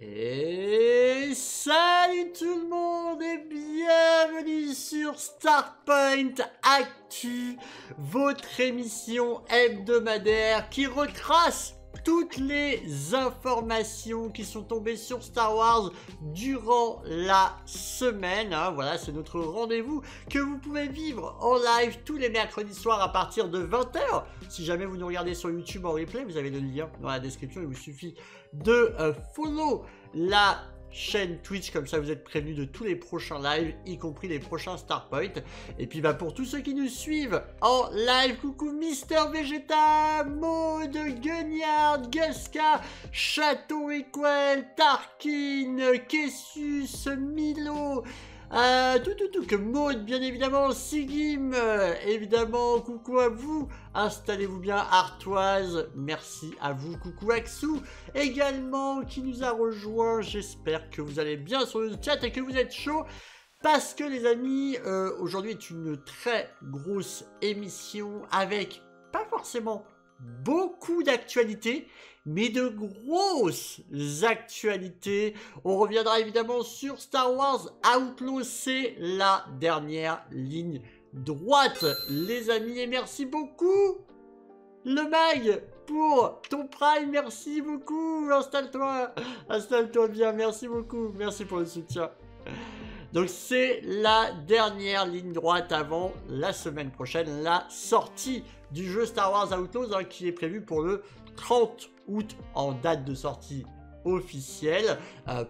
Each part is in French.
Et salut tout le monde et bienvenue sur Starpoint Actu, votre émission hebdomadaire qui retrace toutes les informations qui sont tombées sur Star Wars durant la semaine. Voilà, c'est notre rendez-vous que vous pouvez vivre en live tous les mercredis soirs à partir de 20 h. Si jamais vous nous regardez sur YouTube en replay, vous avez le lien dans la description. Il vous suffit de follow la chaîne Twitch, comme ça vous êtes prévenus de tous les prochains lives, y compris les prochains Starpoint. Et puis pour tous ceux qui nous suivent en live, coucou Mister Vegeta, Maud, Gugnard, Guska, Château Equel, Tarkin, Kessus, Milo, que Maud, bien évidemment, Sigim, évidemment, coucou à vous, installez-vous bien, Artoise, merci à vous, coucou Axou, également, qui nous a rejoint, j'espère que vous allez bien sur le chat et que vous êtes chaud, parce que les amis, aujourd'hui est une très grosse émission avec, pas forcément beaucoup d'actualités, mais de grosses actualités. On reviendra évidemment sur Star Wars Outlaws, c'est la dernière ligne droite, les amis, et merci beaucoup le mag pour ton prime, merci beaucoup, installe-toi bien, merci beaucoup, merci pour le soutien. Donc c'est la dernière ligne droite avant la semaine prochaine, la sortie du jeu Star Wars Outlaws, qui est prévu pour le 30 août en date de sortie officielle,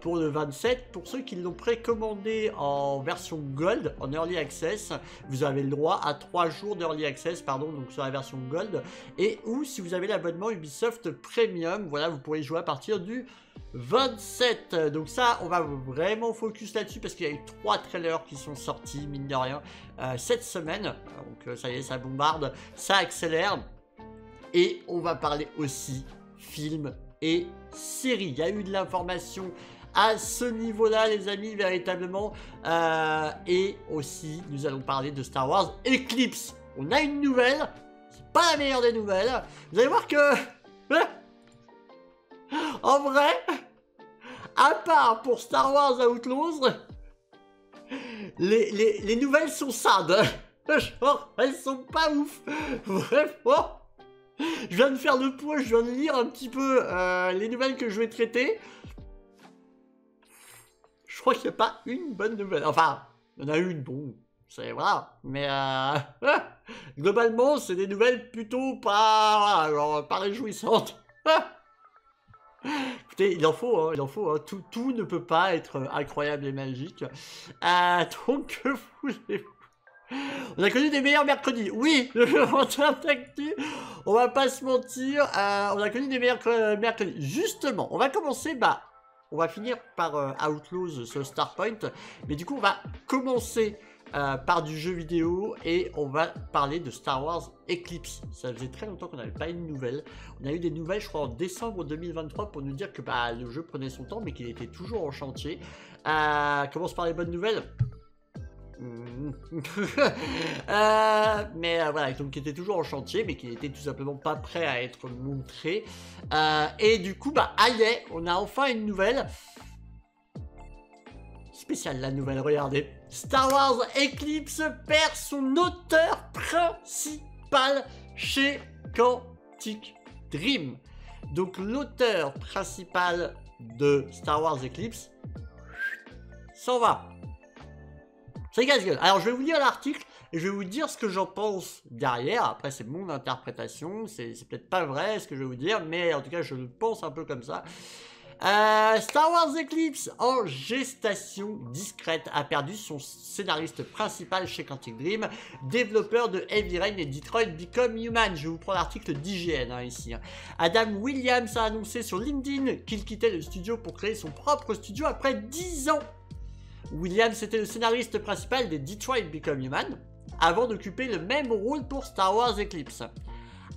pour le 27. Pour ceux qui l'ont précommandé en version Gold, en Early Access, vous avez le droit à 3 jours d'Early Access, pardon, donc sur la version Gold, et ou si vous avez l'abonnement Ubisoft Premium, voilà, vous pourrez jouer à partir du 27. Donc ça, on va vraiment focus là-dessus parce qu'il y a eu 3 trailers qui sont sortis, mine de rien, cette semaine. Donc ça y est, ça bombarde, ça accélère. Et on va parler aussi films et séries. Il y a eu de l'information à ce niveau-là, les amis, véritablement. Et aussi, nous allons parler de Star Wars Eclipse. On a une nouvelle, c'est pas la meilleure des nouvelles. Vous allez voir que... en vrai, à part pour Star Wars Outlaws, les nouvelles sont sades. Genre, elles sont pas ouf. Vraiment. Je viens de faire le point, je viens de lire un petit peu les nouvelles que je vais traiter. Je crois qu'il n'y a pas une bonne nouvelle. Enfin, il y en a une, bon, c'est voilà. Mais globalement, c'est des nouvelles plutôt pas, genre, pas réjouissantes. Écoutez, il en faut, hein. Tout ne peut pas être incroyable et magique. Donc, que voulez-vous? On a connu des meilleurs mercredis, oui, en termes d'actu, on va pas se mentir, on a connu des meilleurs mercredis. Justement, on va commencer, on va finir par Outlaws sur Starpoint, mais du coup on va commencer par du jeu vidéo et on va parler de Star Wars Eclipse. Ça faisait très longtemps qu'on n'avait pas une nouvelle. On a eu des nouvelles, je crois, en décembre 2023 pour nous dire que le jeu prenait son temps, mais qu'il était toujours en chantier. Commence par les bonnes nouvelles. Voilà, donc qui était toujours en chantier mais qui n'était tout simplement pas prêt à être montré, et du coup allez, on a enfin une nouvelle spéciale. La nouvelle, regardez, Star Wars Eclipse perd son auteur principal chez Quantic Dream. Donc l'auteur principal de Star Wars Eclipse s'en va. C'est casse-gueule. Alors je vais vous lire l'article et je vais vous dire ce que j'en pense derrière. Après c'est mon interprétation, c'est peut-être pas vrai ce que je vais vous dire, mais en tout cas je le pense un peu comme ça. Star Wars Eclipse, en gestation discrète, a perdu son scénariste principal chez Quantic Dream, développeur de Heavy Rain et Detroit Become Human. Je vous prends l'article d'IGN ici. Adam Williams a annoncé sur LinkedIn qu'il quittait le studio pour créer son propre studio après 10 ans. Williams était le scénariste principal des Detroit Become Human, avant d'occuper le même rôle pour Star Wars Eclipse.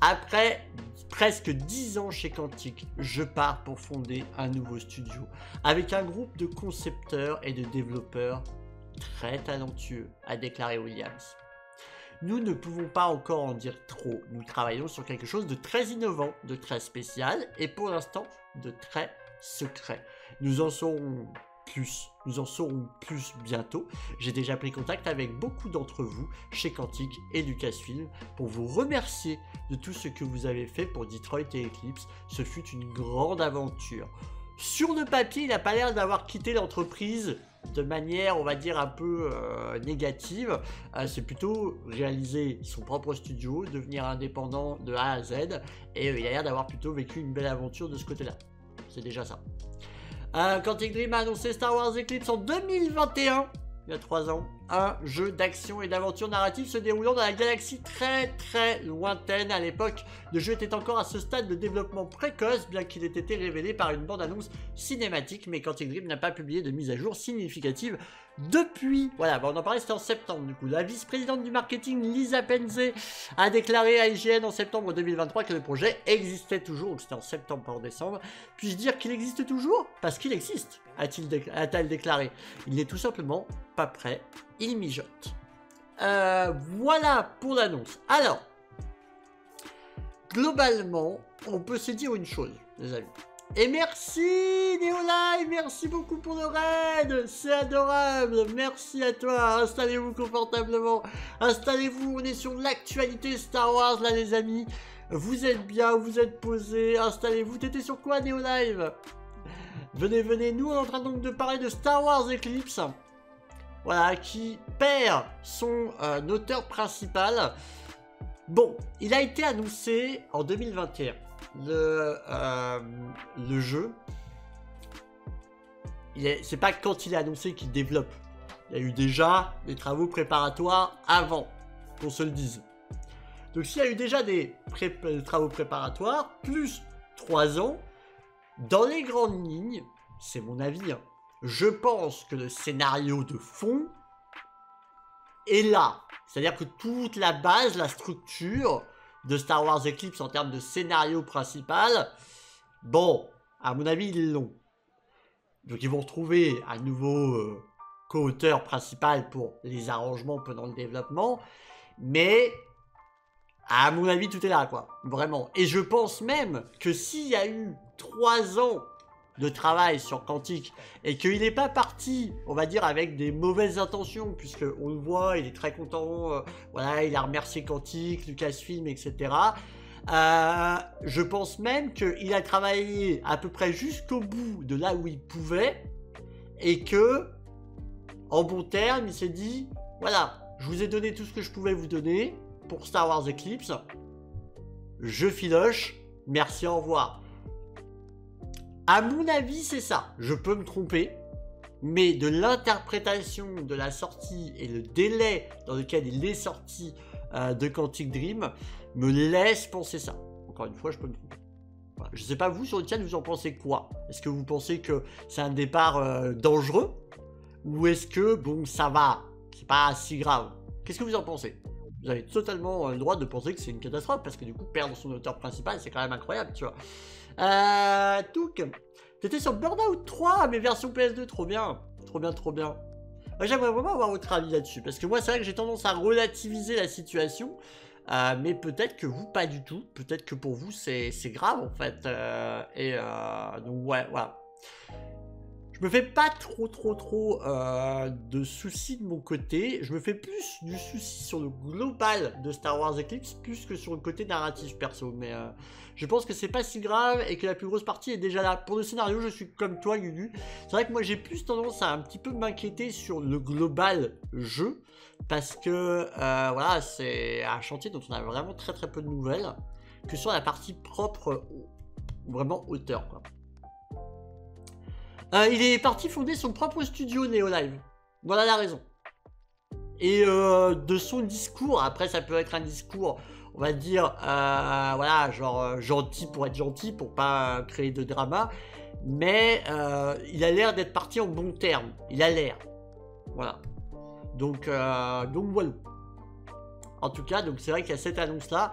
Après presque 10 ans chez Quantic, je pars pour fonder un nouveau studio, avec un groupe de concepteurs et de développeurs très talentueux, a déclaré Williams. Nous ne pouvons pas encore en dire trop, nous travaillons sur quelque chose de très innovant, de très spécial, et pour l'instant, de très secret. Nous en saurons plus. Nous en saurons plus bientôt. J'ai déjà pris contact avec beaucoup d'entre vous chez Quantic et Lucasfilm pour vous remercier de tout ce que vous avez fait pour Detroit et Eclipse. Ce fut une grande aventure. Sur le papier, il n'a pas l'air d'avoir quitté l'entreprise de manière, on va dire, un peu négative. C'est plutôt réaliser son propre studio, devenir indépendant de A à Z, et il a l'air d'avoir plutôt vécu une belle aventure de ce côté-là. C'est déjà ça. Quantic Dream a annoncé Star Wars Eclipse en 2021, il y a 3 ans, un jeu d'action et d'aventure narrative se déroulant dans la galaxie très très lointaine. À l'époque, le jeu était encore à ce stade de développement précoce, bien qu'il ait été révélé par une bande-annonce cinématique, mais Quantic Dream n'a pas publié de mise à jour significative depuis. Voilà, on en parlait, c'était en septembre du coup. La vice-présidente du marketing, Lisa Penze, a déclaré à IGN en septembre 2023 que le projet existait toujours, donc c'était en septembre, pas en décembre. Puis-je dire qu'il existe toujours? Parce qu'il existe, a-t-elle déclaré. Il n'est tout simplement pas prêt, il mijote. Voilà pour l'annonce. Alors, globalement, on peut se dire une chose, les amis. Et merci Neolive, merci beaucoup pour le raid, c'est adorable, merci à toi, installez-vous confortablement, installez-vous, on est sur l'actualité Star Wars là les amis, vous êtes bien, vous êtes posés, installez-vous, t'étais sur quoi Neolive? Venez, venez, nous on est en train donc de parler de Star Wars Eclipse, voilà, qui perd son auteur principal. Bon, il a été annoncé en 2021. Le jeu, c'est pas quand il est annoncé qu'il développe. Il y a eu déjà des travaux préparatoires avant, qu'on se le dise. Donc s'il y a eu déjà des travaux préparatoires, plus 3 ans, dans les grandes lignes, c'est mon avis, hein, je pense que le scénario de fond est là. C'est-à-dire que toute la base, la structure de Star Wars Eclipse en termes de scénario principal, bon, à mon avis, ils l'ont. Donc ils vont retrouver un nouveau co-auteur principal pour les arrangements pendant le développement, mais à mon avis, tout est là, quoi, vraiment. Et je pense même que s'il y a eu 3 ans de travail sur Quantic et qu'il n'est pas parti, on va dire, avec des mauvaises intentions, puisque on le voit, il est très content, voilà, il a remercié Quantic, Lucasfilm, etc. Je pense même qu'il a travaillé à peu près jusqu'au bout de là où il pouvait et que, en bon terme, il s'est dit, voilà, je vous ai donné tout ce que je pouvais vous donner pour Star Wars Eclipse, je filoche, merci, au revoir. À mon avis, c'est ça. Je peux me tromper, mais de l'interprétation de la sortie et le délai dans lequel il est sorti de Quantic Dream me laisse penser ça. Encore une fois, je peux me tromper. Voilà. Je ne sais pas vous, sur le chat, vous en pensez quoi? Est-ce que vous pensez que c'est un départ dangereux? Ou est-ce que, bon, ça va, c'est pas si grave? Qu'est-ce que vous en pensez? Vous avez totalement le droit de penser que c'est une catastrophe, parce que du coup, perdre son auteur principal, c'est quand même incroyable, tu vois. Touk, t'étais sur Burnout 3, mais version PS2, trop bien. Trop bien, trop bien. J'aimerais vraiment avoir votre avis là-dessus, parce que moi, c'est vrai que j'ai tendance à relativiser la situation, mais peut-être que vous, pas du tout. Peut-être que pour vous, c'est grave, en fait. Donc, ouais, voilà. Je me fais pas trop de soucis de mon côté. Je me fais plus du souci sur le global de Star Wars Eclipse plus que sur le côté narratif perso. Mais je pense que c'est pas si grave et que la plus grosse partie est déjà là. Pour le scénario, je suis comme toi, Lulu. C'est vrai que moi j'ai plus tendance à un petit peu m'inquiéter sur le global jeu. Parce que voilà, c'est un chantier dont on a vraiment très peu de nouvelles. Que sur la partie propre, vraiment auteur, quoi. Il est parti fonder son propre studio Neolive. Voilà la raison. Et de son discours, après ça peut être un discours, on va dire, voilà, genre gentil pour être gentil, pour pas créer de drama, mais il a l'air d'être parti en bon terme. Il a l'air. Voilà. Donc voilà. En tout cas, donc c'est vrai qu'il y a cette annonce-là.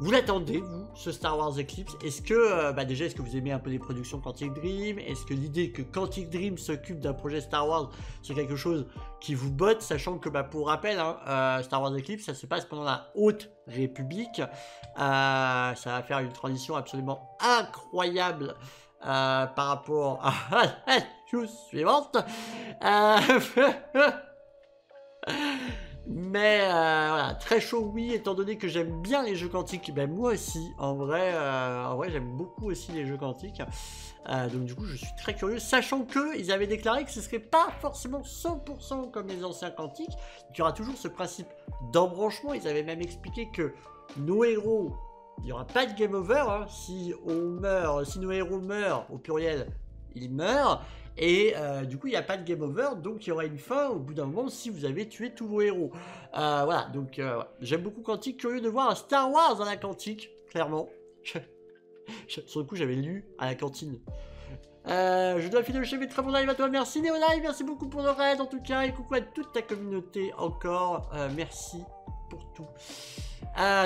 Vous l'attendez, vous, ce Star Wars Eclipse? Est-ce que, déjà, est-ce que vous aimez un peu les productions Quantic Dream? Est-ce que l'idée que Quantic Dream s'occupe d'un projet Star Wars, c'est quelque chose qui vous botte, sachant que, pour rappel, hein, Star Wars Eclipse, ça se passe pendant la Haute République. Ça va faire une transition absolument incroyable par rapport à la news suivante. Mais voilà, très chaud oui, étant donné que j'aime bien les jeux quantiques, ben moi aussi, en vrai j'aime beaucoup aussi les jeux quantiques. Donc du coup je suis très curieux, sachant que ils avaient déclaré que ce serait pas forcément 100% comme les anciens quantiques, il y aura toujours ce principe d'embranchement. Ils avaient même expliqué que nos héros, il n'y aura pas de game over, hein. Si nos héros meurent au pluriel, ils meurent. Et du coup, il n'y a pas de game over, donc il y aura une fin au bout d'un moment si vous avez tué tous vos héros. Voilà, donc j'aime beaucoup Quantique, curieux de voir un Star Wars dans la Quantique, clairement. Sur le coup, j'avais lu à la cantine. Je dois filer le chef, mais très bon live à toi. Merci Néolive, merci beaucoup pour le raid en tout cas. Et coucou à toute ta communauté encore. Merci pour tout.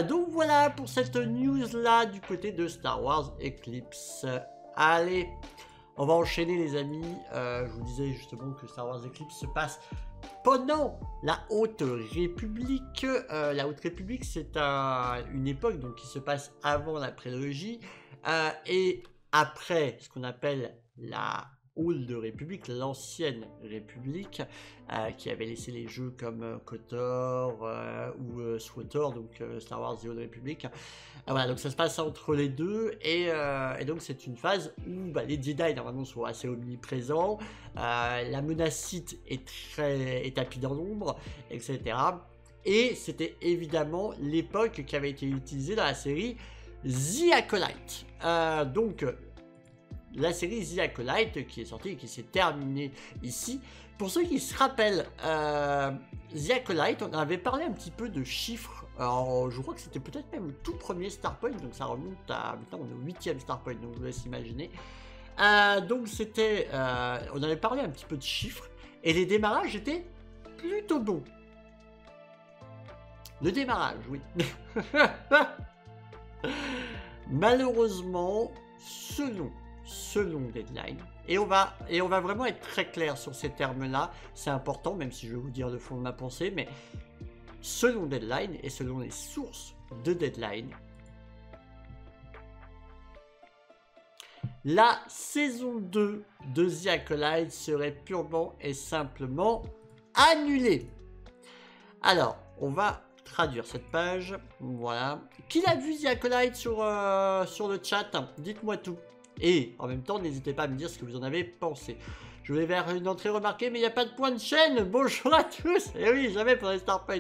Donc voilà pour cette news là du côté de Star Wars Eclipse. Allez. On va enchaîner les amis, je vous disais justement que Star Wars Eclipse se passe pendant la Haute République. La Haute République c'est une époque donc, qui se passe avant la prélogie et après ce qu'on appelle la Old République, l'ancienne République, qui avait laissé les jeux comme KOTOR ou SWTOR, donc Star Wars The Old Republic. Voilà, donc ça se passe entre les deux, et donc c'est une phase où les Jedi normalement sont assez omniprésents, la menace Sith est tapie dans l'ombre, etc. Et c'était évidemment l'époque qui avait été utilisée dans la série The Acolyte. Donc la série The Acolyte qui est sortie et qui s'est terminée ici. Pour ceux qui se rappellent, The Acolyte, on avait parlé un petit peu de chiffres. Alors, je crois que c'était peut-être même le tout premier Starpoint, donc ça remonte à... Maintenant, on est au 8e Starpoint, donc je vous laisse imaginer. Donc, c'était... on avait parlé un petit peu de chiffres, et les démarrages étaient plutôt bons. Le démarrage, oui. Malheureusement, selon Deadline, et on va vraiment être très clair sur ces termes-là, c'est important, même si je vais vous dire le fond de ma pensée, mais selon Deadline et selon les sources de Deadline, la saison 2 de The Acolyte serait purement et simplement annulée. Alors, on va traduire cette page, voilà. Qui l'a vu The Acolyte sur le chat? Dites-moi tout. Et en même temps, n'hésitez pas à me dire ce que vous en avez pensé. Je vais vers une entrée remarquée, mais il n'y a pas de point de chaîne. Bonjour à tous. Et oui, jamais pour les Starpoint.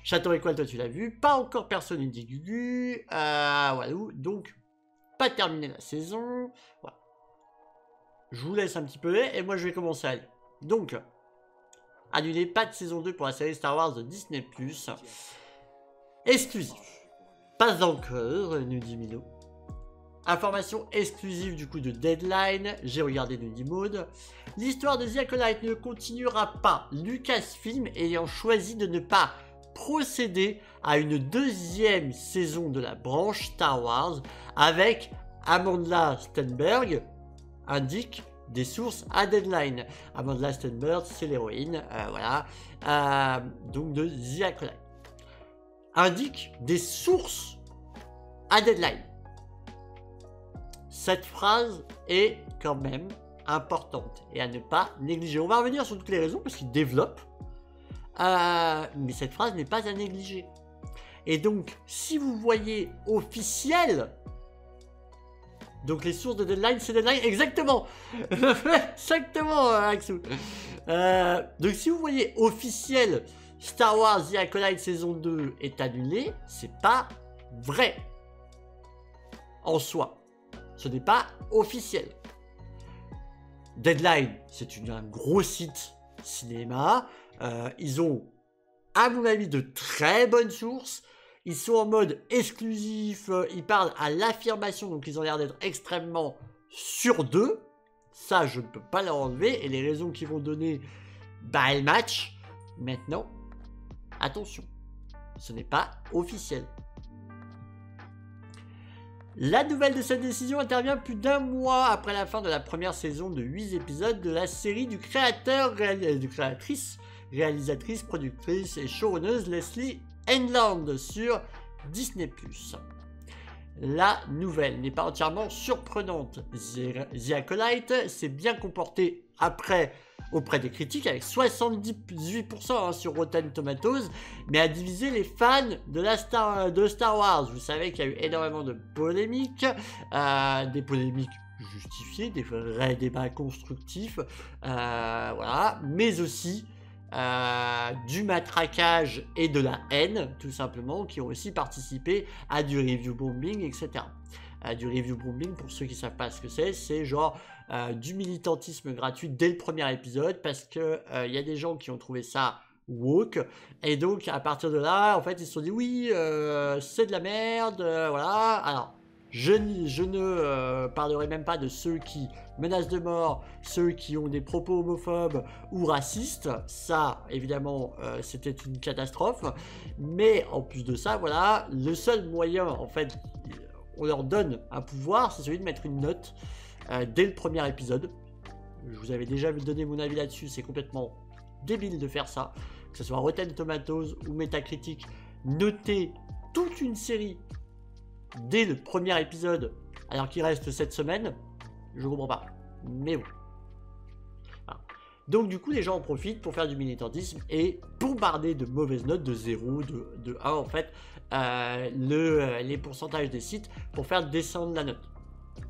Château Étoile, toi tu l'as vu. Pas encore personne, il dit Gugu. Voilà. Donc, pas terminé la saison. Voilà. Je vous laisse un petit peu et moi je vais commencer à aller. Donc, annulé, pas de saison 2 pour la série Star Wars de Disney+. Exclusif. Pas encore, nous dit Milo. Information exclusive du coup de Deadline, j'ai regardé Nudie Mode. L'histoire de The Acolyte ne continuera pas, Lucasfilm ayant choisi de ne pas procéder à une deuxième saison de la branche Star Wars avec Amandla Stenberg, indique des sources à Deadline. Amandla Stenberg, c'est l'héroïne, voilà, donc de The Acolyte. Indique des sources à Deadline. Cette phrase est quand même importante et à ne pas négliger. On va revenir sur toutes les raisons parce qu'il développe. Mais cette phrase n'est pas à négliger. Et donc, si vous voyez officiel, donc les sources de Deadline, c'est Deadline, exactement. Exactement, Axou. Donc, si vous voyez officiel, Star Wars The Acolyte saison 2 est annulé, c'est pas vrai en soi. Ce n'est pas officiel. Deadline, c'est un gros site cinéma. Ils ont, à mon avis, de très bonnes sources. Ils sont en mode exclusif. Ils parlent à l'affirmation, donc ils ont l'air d'être extrêmement sûrs d'eux. Ça, je ne peux pas leur enlever. Et les raisons qu'ils vont donner, elles matchent. Maintenant, attention, ce n'est pas officiel. La nouvelle de cette décision intervient plus d'un mois après la fin de la première saison de 8 épisodes de la série du créatrice, réalisatrice, productrice et showrunneuse Leslie Enland sur Disney+. la nouvelle n'est pas entièrement surprenante. The Acolyte s'est bien comporté après auprès des critiques avec 78% hein, sur Rotten Tomatoes, mais a divisé les fans de Star Wars. Vous savez qu'il y a eu énormément de polémiques, des polémiques justifiées, des vrais débats constructifs, voilà, mais aussi du matraquage et de la haine, tout simplement, qui ont aussi participé à du review bombing, etc. Du review bombing, pour ceux qui ne savent pas ce que c'est genre du militantisme gratuit dès le premier épisode, parce que y a des gens qui ont trouvé ça woke, et donc à partir de là, en fait, ils se sont dit oui, c'est de la merde, voilà. Alors, je ne parlerai même pas de ceux qui menacent de mort, ceux qui ont des propos homophobes ou racistes. Ça, évidemment, c'était une catastrophe. Mais en plus de ça, voilà, le seul moyen, en fait, on leur donne un pouvoir, c'est celui de mettre une note dès le premier épisode. Je vous avais déjà donné mon avis là-dessus, c'est complètement débile de faire ça. Que ce soit Rotten Tomatoes ou Metacritic, noter toute une série dès le premier épisode, alors qu'il reste 7 semaines, je comprends pas. Mais bon. Voilà. Donc du coup, les gens en profitent pour faire du militantisme et bombarder de mauvaises notes, de 0, de 1 en fait, les pourcentages des sites pour faire descendre la note.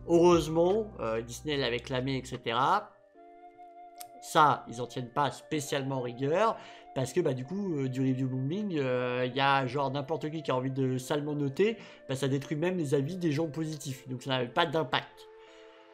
Heureusement, Disney l'avait clamé, etc. Ça, ils n'en tiennent pas spécialement rigueur, parce que bah, du coup, du review bombing, il y a genre n'importe qui a envie de salement noter, bah, ça détruit même les avis des gens positifs, donc ça n'avait pas d'impact.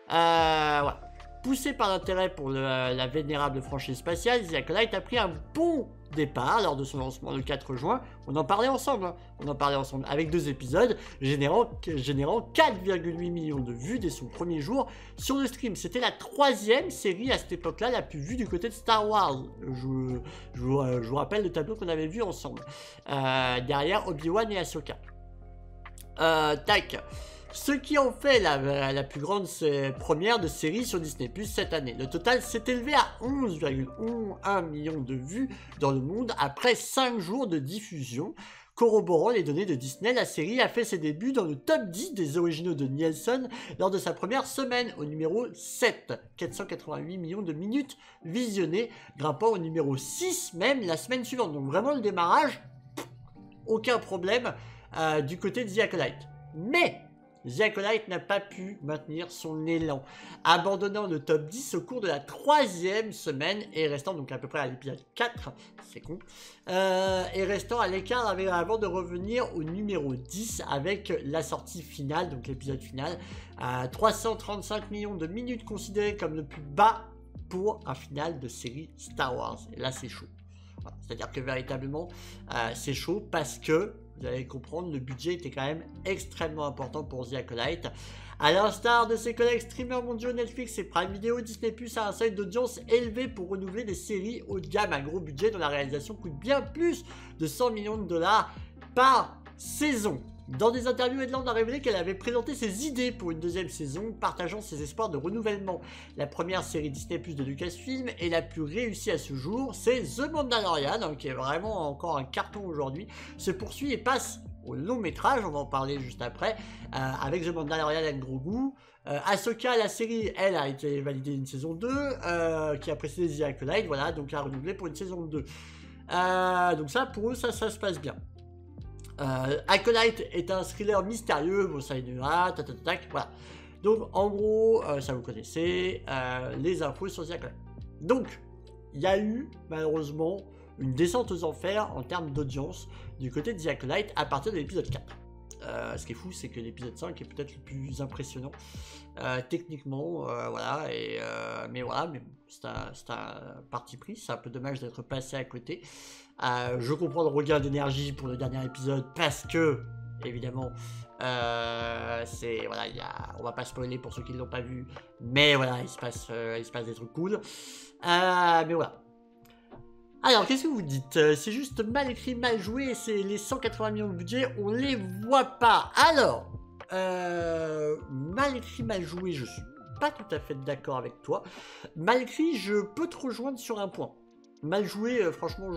Voilà. Poussé par l'intérêt pour la vénérable franchise spatiale, The Acolyte a pris un bon départ lors de son lancement le 4 juin. On en parlait ensemble, hein. On en parlait ensemble avec 2 épisodes, générant 4,8 millions de vues dès son premier jour sur le stream. C'était la 3e série à cette époque-là la plus vue du côté de Star Wars. Je vous rappelle le tableau qu'on avait vu ensemble. Derrière Obi-Wan et Ahsoka. Tac. Ce qui en fait la plus grande première de série sur Disney Plus cette année. Le total s'est élevé à 11,1 millions de vues dans le monde après 5 jours de diffusion. Corroborant les données de Disney, la série a fait ses débuts dans le top 10 des originaux de Nielsen lors de sa première semaine, au numéro 7, 488 millions de minutes visionnées, grimpant au numéro 6 même la semaine suivante. Donc vraiment le démarrage, aucun problème du côté de The Acolyte. Mais The Acolyte n'a pas pu maintenir son élan, abandonnant le top 10 au cours de la 3e semaine et restant donc à peu près à l'épisode 4, c'est con, et restant à l'écart avant de revenir au numéro 10 avec la sortie finale, donc l'épisode final, 335 millions de minutes considéré comme le plus bas pour un final de série Star Wars. Et là c'est chaud. Voilà. C'est-à-dire que véritablement c'est chaud parce que vous allez comprendre, le budget était quand même extrêmement important pour The Acolyte. À l'instar de ses collègues streamers mondiaux Netflix et Prime Video, Disney+ a un seuil d'audience élevé pour renouveler des séries haut de gamme à gros budget dont la réalisation coûte bien plus de 100 millions de dollars par saison. Dans des interviews, Edland a révélé qu'elle avait présenté ses idées pour une 2e saison, partageant ses espoirs de renouvellement. La première série Disney+ de Lucasfilm et la plus réussie à ce jour, c'est The Mandalorian, hein, qui est vraiment encore un carton aujourd'hui, se poursuit et passe au long métrage, on va en parler juste après, avec The Mandalorian and Grogu. Ahsoka, la série, elle a été validée une saison 2, qui a précédé The Acolyte, voilà, donc a renouvelé pour une saison 2. Donc ça, pour eux, ça se passe bien. Acolyte est un thriller mystérieux, bon ça ira, tac, voilà. Donc en gros, ça vous connaissez, les infos sur The Acolyte. Donc, il y a eu malheureusement une descente aux enfers en termes d'audience du côté de The Acolyte à partir de l'épisode 4. Ce qui est fou, c'est que l'épisode 5 est peut-être le plus impressionnant techniquement, voilà, mais voilà, mais c'est un parti pris, c'est un peu dommage d'être passé à côté. Je comprends le regain d'énergie pour le dernier épisode parce que, évidemment, voilà, on va pas spoiler pour ceux qui ne l'ont pas vu, mais voilà, il se passe des trucs cool. Mais voilà. Alors, qu'est-ce que vous dites? C'est juste mal écrit, mal joué, c'est les 180 millions de budget, on les voit pas. Alors, mal écrit, mal joué, je suis pas tout à fait d'accord avec toi. Mal écrit, je peux te rejoindre sur un point. Mal joué, franchement,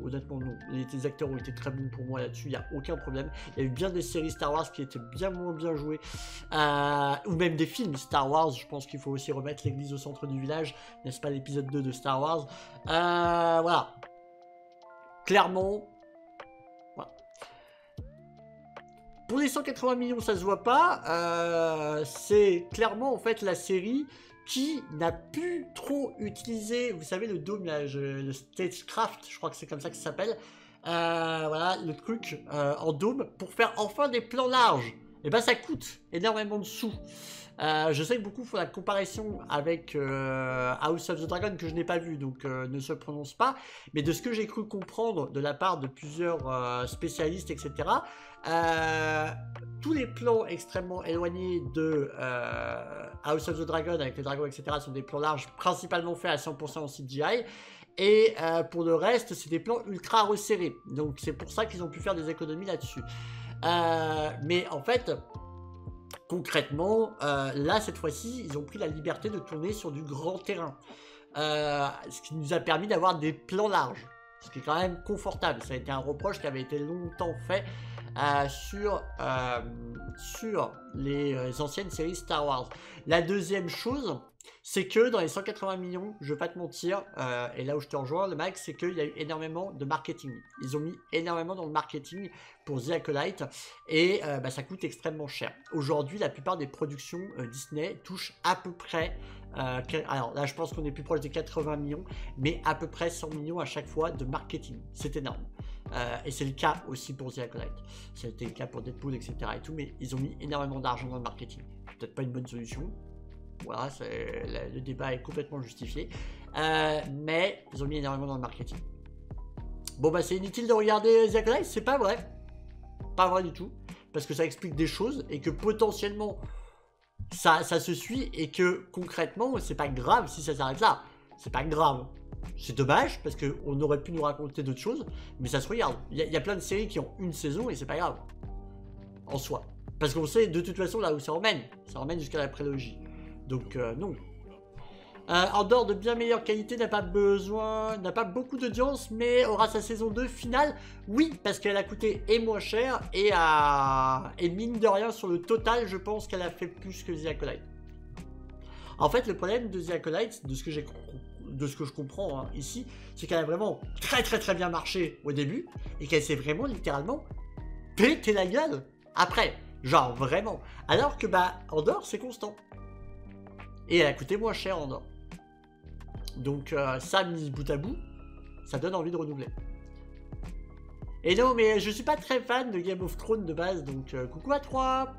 honnêtement, non. Les acteurs ont été très bons pour moi là-dessus, il n'y a aucun problème. Il y a eu bien des séries Star Wars qui étaient bien moins bien jouées, ou même des films Star Wars. Je pense qu'il faut aussi remettre l'église au centre du village, n'est-ce pas, l'épisode 2 de Star Wars. Voilà. Clairement, voilà. Pour les 180 millions, ça se voit pas. C'est clairement, en fait, la série qui n'a pu trop utiliser, vous savez, le dôme, là, le Stagecraft, je crois que c'est comme ça que ça s'appelle. Voilà, le truc en dôme pour faire enfin des plans larges. Et ben ça coûte énormément de sous. Je sais que beaucoup font la comparaison avec House of the Dragon que je n'ai pas vu, donc ne se prononce pas. Mais de ce que j'ai cru comprendre de la part de plusieurs spécialistes, etc., tous les plans extrêmement éloignés de House of the Dragon avec les dragons, etc., sont des plans larges principalement faits à 100% en CGI. Et pour le reste, c'est des plans ultra resserrés. Donc c'est pour ça qu'ils ont pu faire des économies là-dessus. Mais en fait, concrètement, là, cette fois-ci, ils ont pris la liberté de tourner sur du grand terrain. Ce qui nous a permis d'avoir des plans larges. Ce qui est quand même confortable. Ça a été un reproche qui avait été longtemps fait sur les anciennes séries Star Wars. La deuxième chose, c'est que dans les 180 millions, je vais pas te mentir, et là où je te rejoins, le max, c'est qu'il y a eu énormément de marketing. Ils ont mis énormément dans le marketing pour The Acolyte, et ça coûte extrêmement cher. Aujourd'hui, la plupart des productions Disney touchent à peu près, alors là je pense qu'on est plus proche des 80 millions, mais à peu près 100 millions à chaque fois de marketing. C'est énorme. Et c'est le cas aussi pour The Acolyte. Ça a été le cas pour Deadpool, etc. et tout, mais ils ont mis énormément d'argent dans le marketing. Peut-être pas une bonne solution. Voilà, le débat est complètement justifié. Mais ils ont mis énormément dans le marketing. Bon, bah c'est inutile de regarder The Acolyte, c'est pas vrai. Pas vrai du tout. Parce que ça explique des choses et que potentiellement ça se suit et que concrètement, c'est pas grave si ça s'arrête là. C'est pas grave. C'est dommage parce qu'on aurait pu nous raconter d'autres choses, mais ça se regarde. Il y a plein de séries qui ont une saison et c'est pas grave. En soi. Parce qu'on sait de toute façon là où ça emmène. Ça emmène jusqu'à la prélogie. Donc non. Andor de bien meilleure qualité n'a pas beaucoup d'audience, mais aura sa saison 2 finale. Oui, parce qu'elle a coûté et moins cher, et mine de rien, sur le total, je pense qu'elle a fait plus que The Acolyte. En fait, le problème de The Acolyte, de ce que je comprends hein, ici, c'est qu'elle a vraiment très bien marché au début, et qu'elle s'est vraiment littéralement pété la gueule après. Genre vraiment. Alors que Andor, c'est constant. Et elle a coûté moins cher Andor. Donc ça, mis bout à bout, ça donne envie de renouveler. Et non, mais je suis pas très fan de Game of Thrones de base, donc coucou à 3.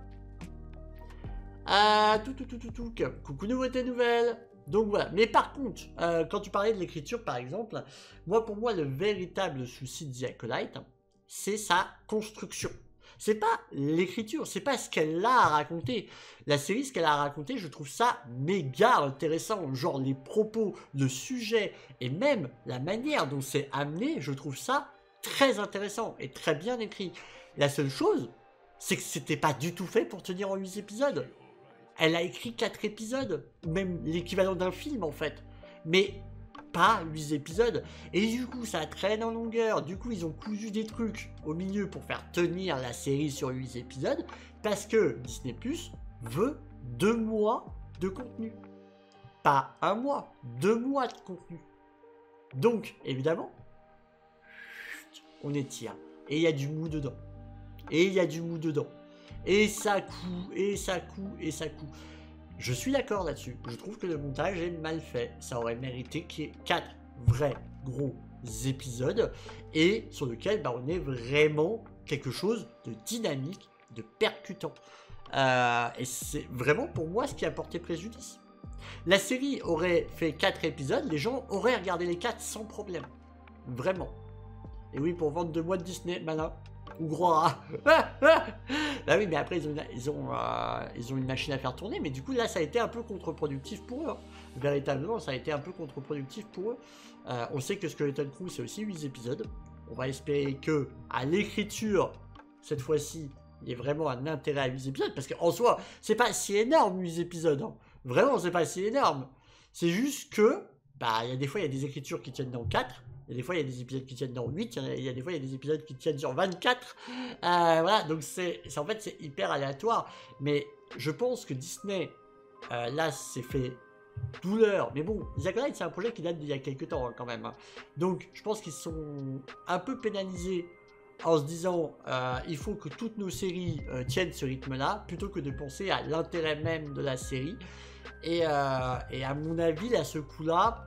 Coucou nouveauté nouvelle. Donc voilà, mais par contre, quand tu parlais de l'écriture par exemple, pour moi le véritable souci de The Acolyte, c'est sa construction. C'est pas l'écriture, c'est pas ce qu'elle a à raconter. La série, ce qu'elle a à raconter, je trouve ça méga intéressant. Genre les propos, le sujet et même la manière dont c'est amené, je trouve ça très intéressant et très bien écrit. La seule chose, c'est que c'était pas du tout fait pour tenir en 8 épisodes. Elle a écrit 4 épisodes, même l'équivalent d'un film en fait. Mais pas 8 épisodes. Et du coup, ça traîne en longueur. Du coup, ils ont cousu des trucs au milieu pour faire tenir la série sur 8 épisodes. Parce que Disney Plus veut 2 mois de contenu. Pas 1 mois, 2 mois de contenu. Donc, évidemment, on étire. Et il y a du mou dedans. Et il y a du mou dedans. Et ça coud, et ça coud, et ça coud. Je suis d'accord là-dessus. Je trouve que le montage est mal fait. Ça aurait mérité qu'il y ait 4 vrais gros épisodes et sur lequel on ait vraiment quelque chose de dynamique, de percutant. Et c'est vraiment pour moi ce qui a porté préjudice. La série aurait fait 4 épisodes, les gens auraient regardé les 4 sans problème. Vraiment. Et oui, pour vendre 2 mois de Disney, malin. Ou gros rat. Bah oui, mais après, ils ont une machine à faire tourner. Mais du coup, là, ça a été un peu contre-productif pour eux. Hein. Véritablement, ça a été un peu contre-productif pour eux. On sait que Skeleton Crew, c'est aussi 8 épisodes. On va espérer que, à l'écriture, cette fois-ci, il y ait vraiment un intérêt à 8 épisodes. Parce qu'en soi, c'est pas si énorme, 8 épisodes. Hein. Vraiment, c'est pas si énorme. C'est juste que bah, il y a des fois, il y a des écritures qui tiennent dans 4. Il y a des fois, il y a des épisodes qui tiennent dans 8. Il y a des fois, il y a des épisodes qui tiennent sur 24. Voilà, donc en fait, c'est hyper aléatoire. Mais je pense que Disney, là, c'est fait douleur. Mais bon, The Acolyte, c'est un projet qui date d'il y a quelques temps, hein, quand même. Hein. Donc, je pense qu'ils sont un peu pénalisés en se disant il faut que toutes nos séries tiennent ce rythme-là, plutôt que de penser à l'intérêt même de la série. Et à mon avis, à ce coup-là,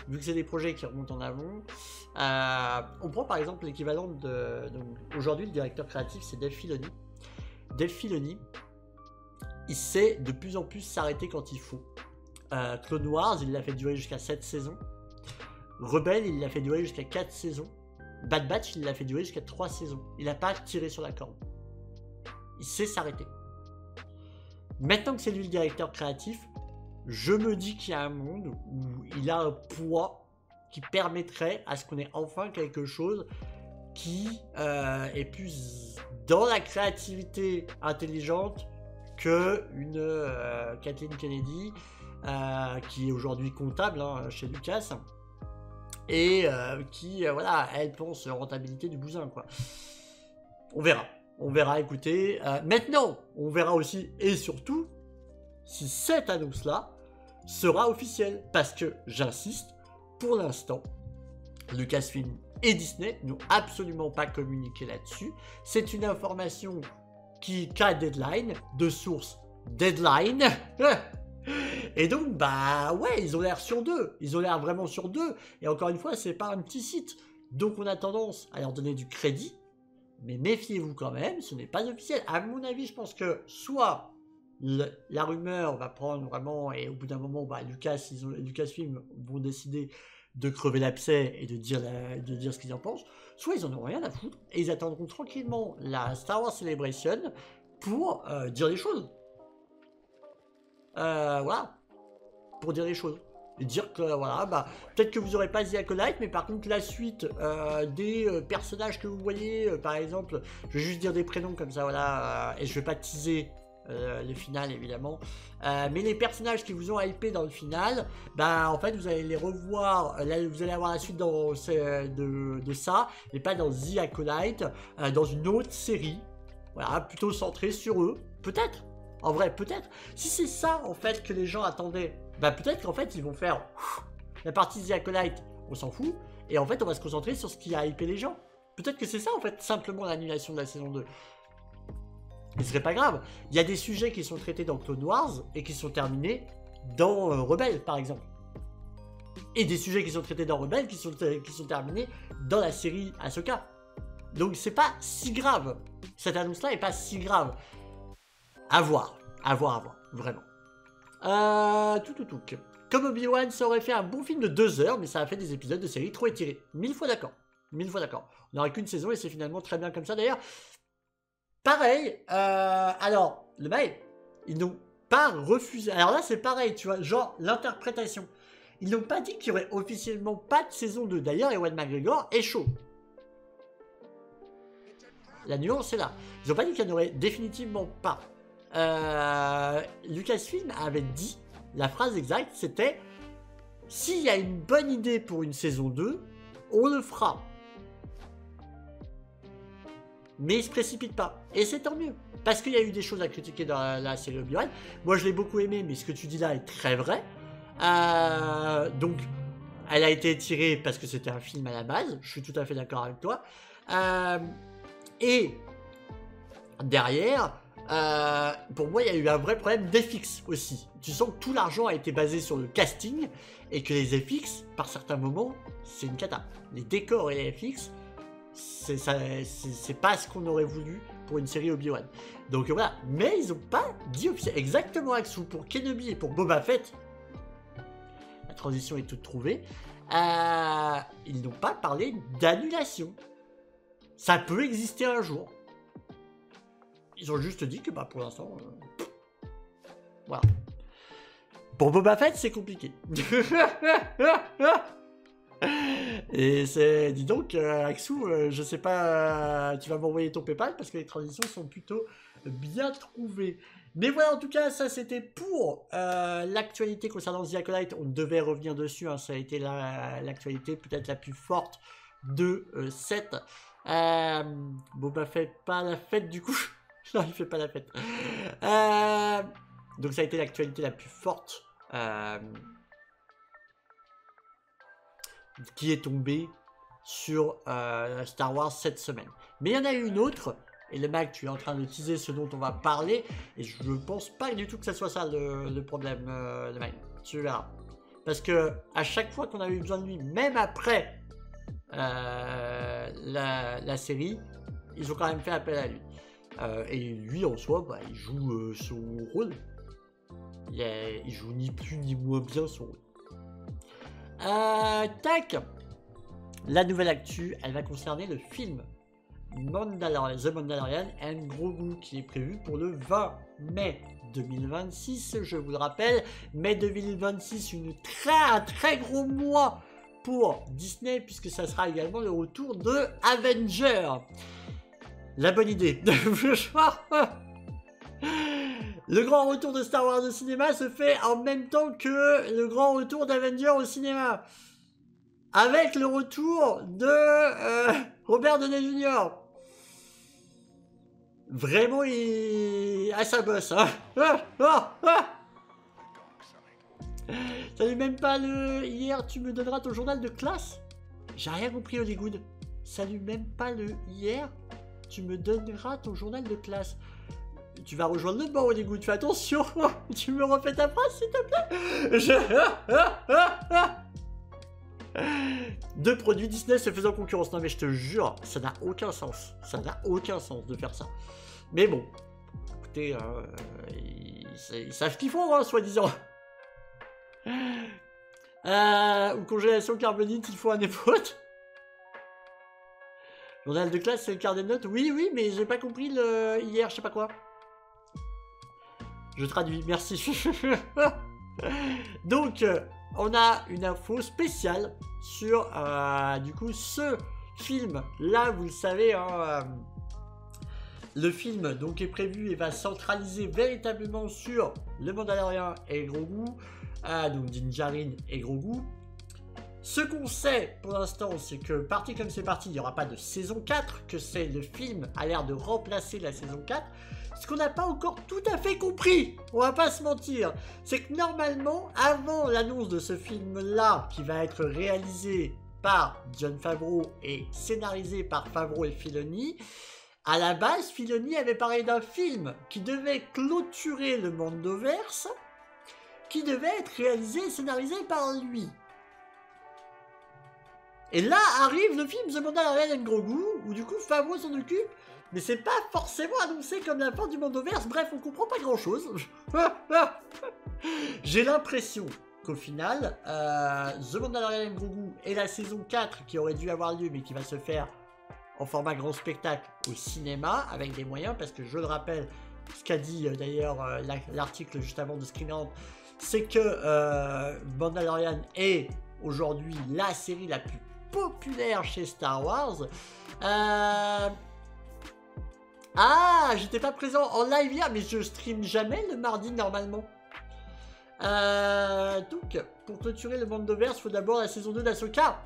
vu que c'est des projets qui remontent en avant, on prend par exemple l'équivalent de... Aujourd'hui, le directeur créatif, c'est Dave Filoni. Dave Filoni, il sait de plus en plus s'arrêter quand il faut. Clone Wars, il l'a fait durer jusqu'à 7 saisons. Rebelle, il l'a fait durer jusqu'à 4 saisons. Bad Batch, il l'a fait durer jusqu'à 3 saisons. Il n'a pas tiré sur la corde. Il sait s'arrêter. Maintenant que c'est lui le directeur créatif, je me dis qu'il y a un monde où il a un poids qui permettrait à ce qu'on ait enfin quelque chose qui est plus dans la créativité intelligente que une Kathleen Kennedy, qui est aujourd'hui comptable hein, chez Lucas, et qui, voilà, elle pense rentabilité du bousin, quoi. On verra, écoutez. Maintenant, on verra aussi, et surtout, si cette annonce-là sera officielle. Parce que, j'insiste, pour l'instant, Lucasfilm et Disney n'ont absolument pas communiqué là-dessus. C'est une information qui a deadline, de source deadline. Et donc, bah ouais, ils ont l'air sur deux. Ils ont l'air vraiment sur deux. Et encore une fois, c'est pas un petit site. Donc on a tendance à leur donner du crédit. Mais méfiez-vous quand même, ce n'est pas officiel. À mon avis, je pense que soit la rumeur va prendre vraiment, et au bout d'un moment, bah, Lucasfilm vont décider de crever l'abcès et de dire ce qu'ils en pensent, soit ils en ont rien à foutre, et ils attendront tranquillement la Star Wars Celebration pour dire les choses. Voilà. Pour dire les choses. Et dire que, voilà, bah, peut-être que vous n'aurez pas The Acolyte, mais par contre, la suite des personnages que vous voyez, par exemple, je vais juste dire des prénoms comme ça, voilà, et je vais pas teaser le final, évidemment, mais les personnages qui vous ont hypé dans le final, bah, en fait, vous allez les revoir, là, vous allez avoir la suite de ça, mais pas dans The Acolyte, dans une autre série, voilà, plutôt centrée sur eux, peut-être. En vrai, peut-être. Si c'est ça, en fait, que les gens attendaient, bah peut-être qu'en fait, ils vont faire la partie The Acolyte, on s'en fout, et en fait, on va se concentrer sur ce qui a hypé les gens. Peut-être que c'est ça, en fait, simplement l'annulation de la saison 2. Mais ce serait pas grave. Il y a des sujets qui sont traités dans Clone Wars et qui sont terminés dans Rebelle, par exemple. Et des sujets qui sont traités dans Rebelle qui sont terminés dans la série Ahsoka. Donc, c'est pas si grave. Cette annonce-là est pas si grave. À voir, vraiment. Comme Obi-Wan, ça aurait fait un bon film de 2 heures, mais ça a fait des épisodes de série trop étirés. 1000 fois d'accord. On n'aurait qu'une saison et c'est finalement très bien comme ça. D'ailleurs, pareil, alors, le mail, ils n'ont pas refusé. Alors là, c'est pareil, tu vois, genre l'interprétation. Ils n'ont pas dit qu'il n'y aurait officiellement pas de saison 2. D'ailleurs, Ewan McGregor est chaud. La nuance est là. Ils n'ont pas dit qu'il n'y en aurait définitivement pas. Lucasfilm avait dit, la phrase exacte, c'était « S'il y a une bonne idée pour une saison 2, on le fera. » Mais il se précipite pas. Et c'est tant mieux. Parce qu'il y a eu des choses à critiquer dans la série Obi-Wan. Moi, je l'ai beaucoup aimé, mais ce que tu dis là est très vrai. Donc, elle a été tirée parce que c'était un film à la base. Je suis tout à fait d'accord avec toi. Et derrière... pour moi, il y a eu un vrai problème d'FX aussi. Tu sens que tout l'argent a été basé sur le casting et que les FX, par certains moments, c'est une cata. Les décors et les FX, c'est pas ce qu'on aurait voulu pour une série Obi-Wan. Donc voilà, mais ils n'ont pas dit officiellement. Exactement, Axou, pour Kenobi et pour Boba Fett, la transition est toute trouvée. Ils n'ont pas parlé d'annulation. Ça peut exister un jour. Ils ont juste dit que bah, pour l'instant, voilà. Pour Boba Fett, c'est compliqué. Et c'est, dis donc, Axou, je sais pas, tu vas m'envoyer ton PayPal parce que les transitions sont plutôt bien trouvées. Mais voilà, en tout cas, ça c'était pour l'actualité concernant The Acolyte. On devait revenir dessus, hein, ça a été l'actualité peut-être la plus forte de cette. Boba fait pas la fête du coup. Non, il fait pas la fête. Donc ça a été l'actualité la plus forte qui est tombée sur Star Wars cette semaine. Mais il y en a eu une autre. Et le Mac, tu es en train de teaser ce dont on va parler. Et je pense pas du tout que ce soit ça le problème, le Mac. Tu verras. Parce que à chaque fois qu'on a eu besoin de lui, même après la série, ils ont quand même fait appel à lui. Et lui, en soi, bah, il joue son rôle. Il joue ni plus ni moins bien son rôle. Tac. La nouvelle actu, elle va concerner le film The Mandalorian and Grogu qui est prévu pour le 20 mai 2026, je vous le rappelle. Mai 2026, un très gros mois pour Disney puisque ça sera également le retour de Avengers. La bonne idée. Le grand retour de Star Wars au cinéma se fait en même temps que le grand retour d'Avengers au cinéma. Avec le retour de Robert Downey Jr. Vraiment, il a sa bosse. Hein. Salut, même pas le hier, tu me donneras ton journal de classe. J'ai rien compris, Hollywood. Salut, même pas le hier, tu me donneras ton journal de classe. Tu vas rejoindre le banc, Hollywood. Fais attention. Tu me refais ta phrase, s'il te plaît. Deux produits Disney se faisant concurrence. Non mais je te jure, ça n'a aucun sens. Ça n'a aucun sens de faire ça. Mais bon, écoutez, ils savent ce qu'ils font, hein, soi-disant. Ou congélation carbonite, il faut un époque. Journal de classe, c'est le carnet de notes. Oui, oui, mais j'ai pas compris le hier, je sais pas quoi. Je traduis, merci. Donc, on a une info spéciale sur, du coup, ce film. Là, vous le savez, hein, le film donc, est prévu et va centraliser véritablement sur le Mandalorian et Grogu. Donc, Din Djarin et Grogu. Ce qu'on sait pour l'instant, c'est que parti comme c'est parti, il n'y aura pas de saison 4, que c'est le film a l'air de remplacer la saison 4. Ce qu'on n'a pas encore tout à fait compris, on va pas se mentir, c'est que normalement, avant l'annonce de ce film-là, qui va être réalisé par Jon Favreau et scénarisé par Favreau et Filoni, à la base, Filoni avait parlé d'un film qui devait clôturer le Mandoverse, qui devait être réalisé et scénarisé par lui. Et là arrive le film The Mandalorian and Grogu, où du coup Favreau s'en occupe, mais c'est pas forcément annoncé comme la fin du Mandoverse, bref, on comprend pas grand chose. J'ai l'impression qu'au final, The Mandalorian and Grogu et la saison 4 qui aurait dû avoir lieu, mais qui va se faire en format grand spectacle au cinéma, avec des moyens, parce que je le rappelle, ce qu'a dit d'ailleurs l'article juste avant de Screenrant, c'est que Mandalorian est aujourd'hui la série la plus populaire chez Star Wars. Ah, j'étais pas présent en live hier, mais je stream jamais le mardi normalement. Donc, pour clôturer le Mandoverse, il faut d'abord la saison 2 d'Ahsoka.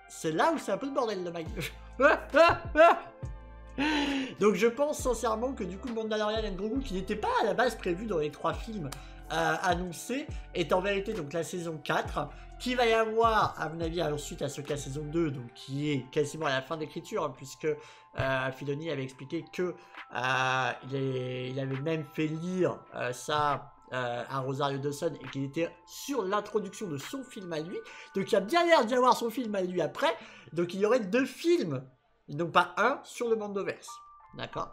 C'est là où c'est un peu le bordel, le mec. Donc, je pense sincèrement que du coup, Mandalorian and Grogu, qui n'était pas à la base prévu dans les 3 films annoncés, est en vérité donc la saison 4. Qui va y avoir, à mon avis, ensuite Ahsoka saison 2, donc qui est quasiment à la fin d'écriture, hein, puisque Filoni avait expliqué que il avait même fait lire ça à Rosario Dawson et qu'il était sur l'introduction de son film à lui. Donc il y a bien l'air d'y avoir son film à lui après. Donc il y aurait 2 films, donc pas un, sur le Mandoverse. D'accord.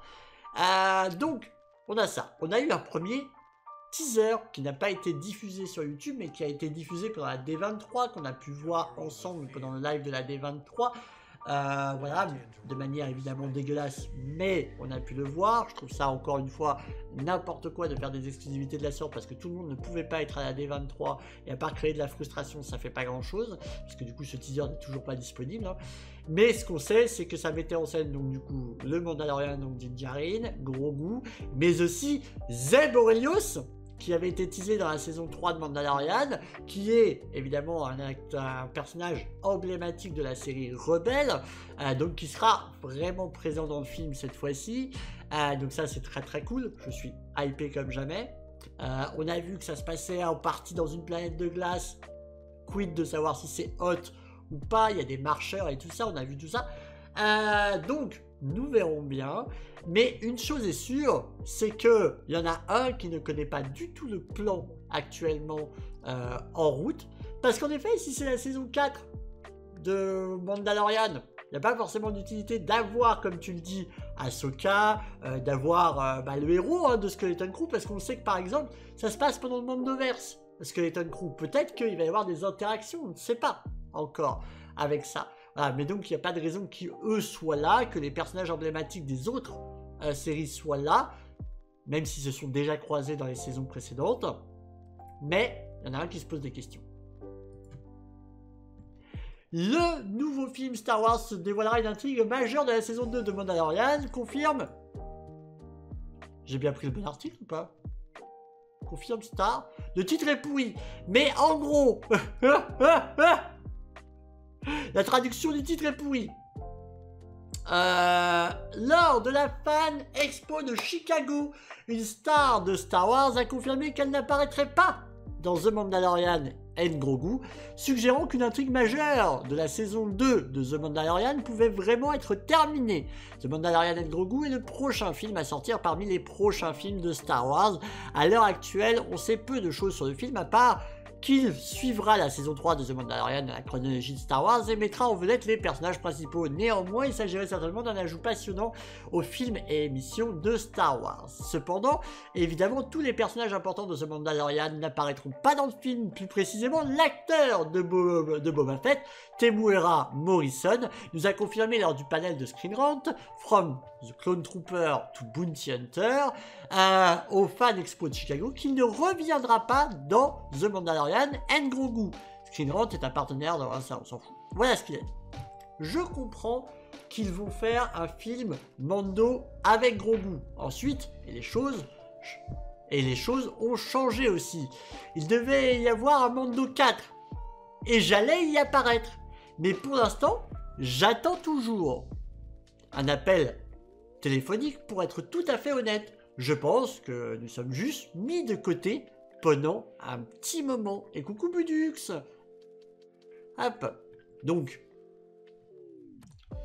Donc on a ça. On a eu un premier teaser qui n'a pas été diffusé sur YouTube mais qui a été diffusé pendant la D23 qu'on a pu voir ensemble pendant le live de la D23 voilà, de manière évidemment dégueulasse mais on a pu le voir. Je trouve ça encore une fois n'importe quoi de faire des exclusivités de la sorte parce que tout le monde ne pouvait pas être à la D23 et à part créer de la frustration ça fait pas grand chose parce que du coup ce teaser n'est toujours pas disponible hein. Mais ce qu'on sait, c'est que ça mettait en scène donc du coup le Mandalorian, donc Din Djarin, Grogu, mais aussi Zeb Orrelios, qui avait été teasé dans la saison 3 de Mandalorian, qui est évidemment un personnage emblématique de la série Rebelle, donc qui sera vraiment présent dans le film cette fois-ci. Donc ça c'est très très cool, je suis hypé comme jamais. On a vu que ça se passait en partie dans une planète de glace, quid de savoir si c'est hot ou pas, il y a des marcheurs et tout ça, on a vu tout ça. Donc, nous verrons bien. Mais une chose est sûre, c'est qu'il y en a un qui ne connaît pas du tout le plan actuellement en route. Parce qu'en effet, si c'est la saison 4 de Mandalorian, il n'y a pas forcément d'utilité d'avoir, comme tu le dis, Ahsoka, d'avoir le héros de Skeleton Crew, parce qu'on sait que par exemple, ça se passe pendant le Mandoverse, Skeleton Crew. Peut-être qu'il va y avoir des interactions, on ne sait pas encore avec ça. Voilà, mais donc il n'y a pas de raison qu'eux soient là, que les personnages emblématiques des autres séries soient là, même s'ils se sont déjà croisés dans les saisons précédentes. Mais il y en a un qui se pose des questions. Le nouveau film Star Wars se dévoilera une intrigue majeure de la saison 2 de Mandalorian, confirme. J'ai bien pris le bon article ou pas? Confirme Star. Le titre est pourri, mais en gros... La traduction du titre est pourrie. Lors de la Fan Expo de Chicago, une star de Star Wars a confirmé qu'elle n'apparaîtrait pas dans The Mandalorian and Grogu, suggérant qu'une intrigue majeure de la saison 2 de The Mandalorian pouvait vraiment être terminée. The Mandalorian and Grogu est le prochain film à sortir parmi les prochains films de Star Wars. À l'heure actuelle, on sait peu de choses sur le film, à part qu'il suivra la saison 3 de The Mandalorian dans la chronologie de Star Wars et mettra en vedette les personnages principaux. Néanmoins, il s'agirait certainement d'un ajout passionnant aux films et émissions de Star Wars. Cependant, évidemment, tous les personnages importants de The Mandalorian n'apparaîtront pas dans le film, plus précisément l'acteur de Boba Fett, Temuera Morrison, nous a confirmé lors du panel de Screen Rant, From the Clone Trooper to Bounty Hunter, au Fan Expo de Chicago, qu'il ne reviendra pas dans The Mandalorian and Grogu. Screen Rant est un partenaire dans ça, on s'en fout. Voilà ce qu'il est. Je comprends qu'ils vont faire un film Mando avec Grogu. Ensuite, et les choses ont changé aussi. Il devait y avoir un Mando 4 et j'allais y apparaître. Mais pour l'instant, j'attends toujours un appel téléphonique pour être tout à fait honnête. Je pense que nous sommes juste mis de côté pendant un petit moment. Et coucou Budux. Hop. Donc,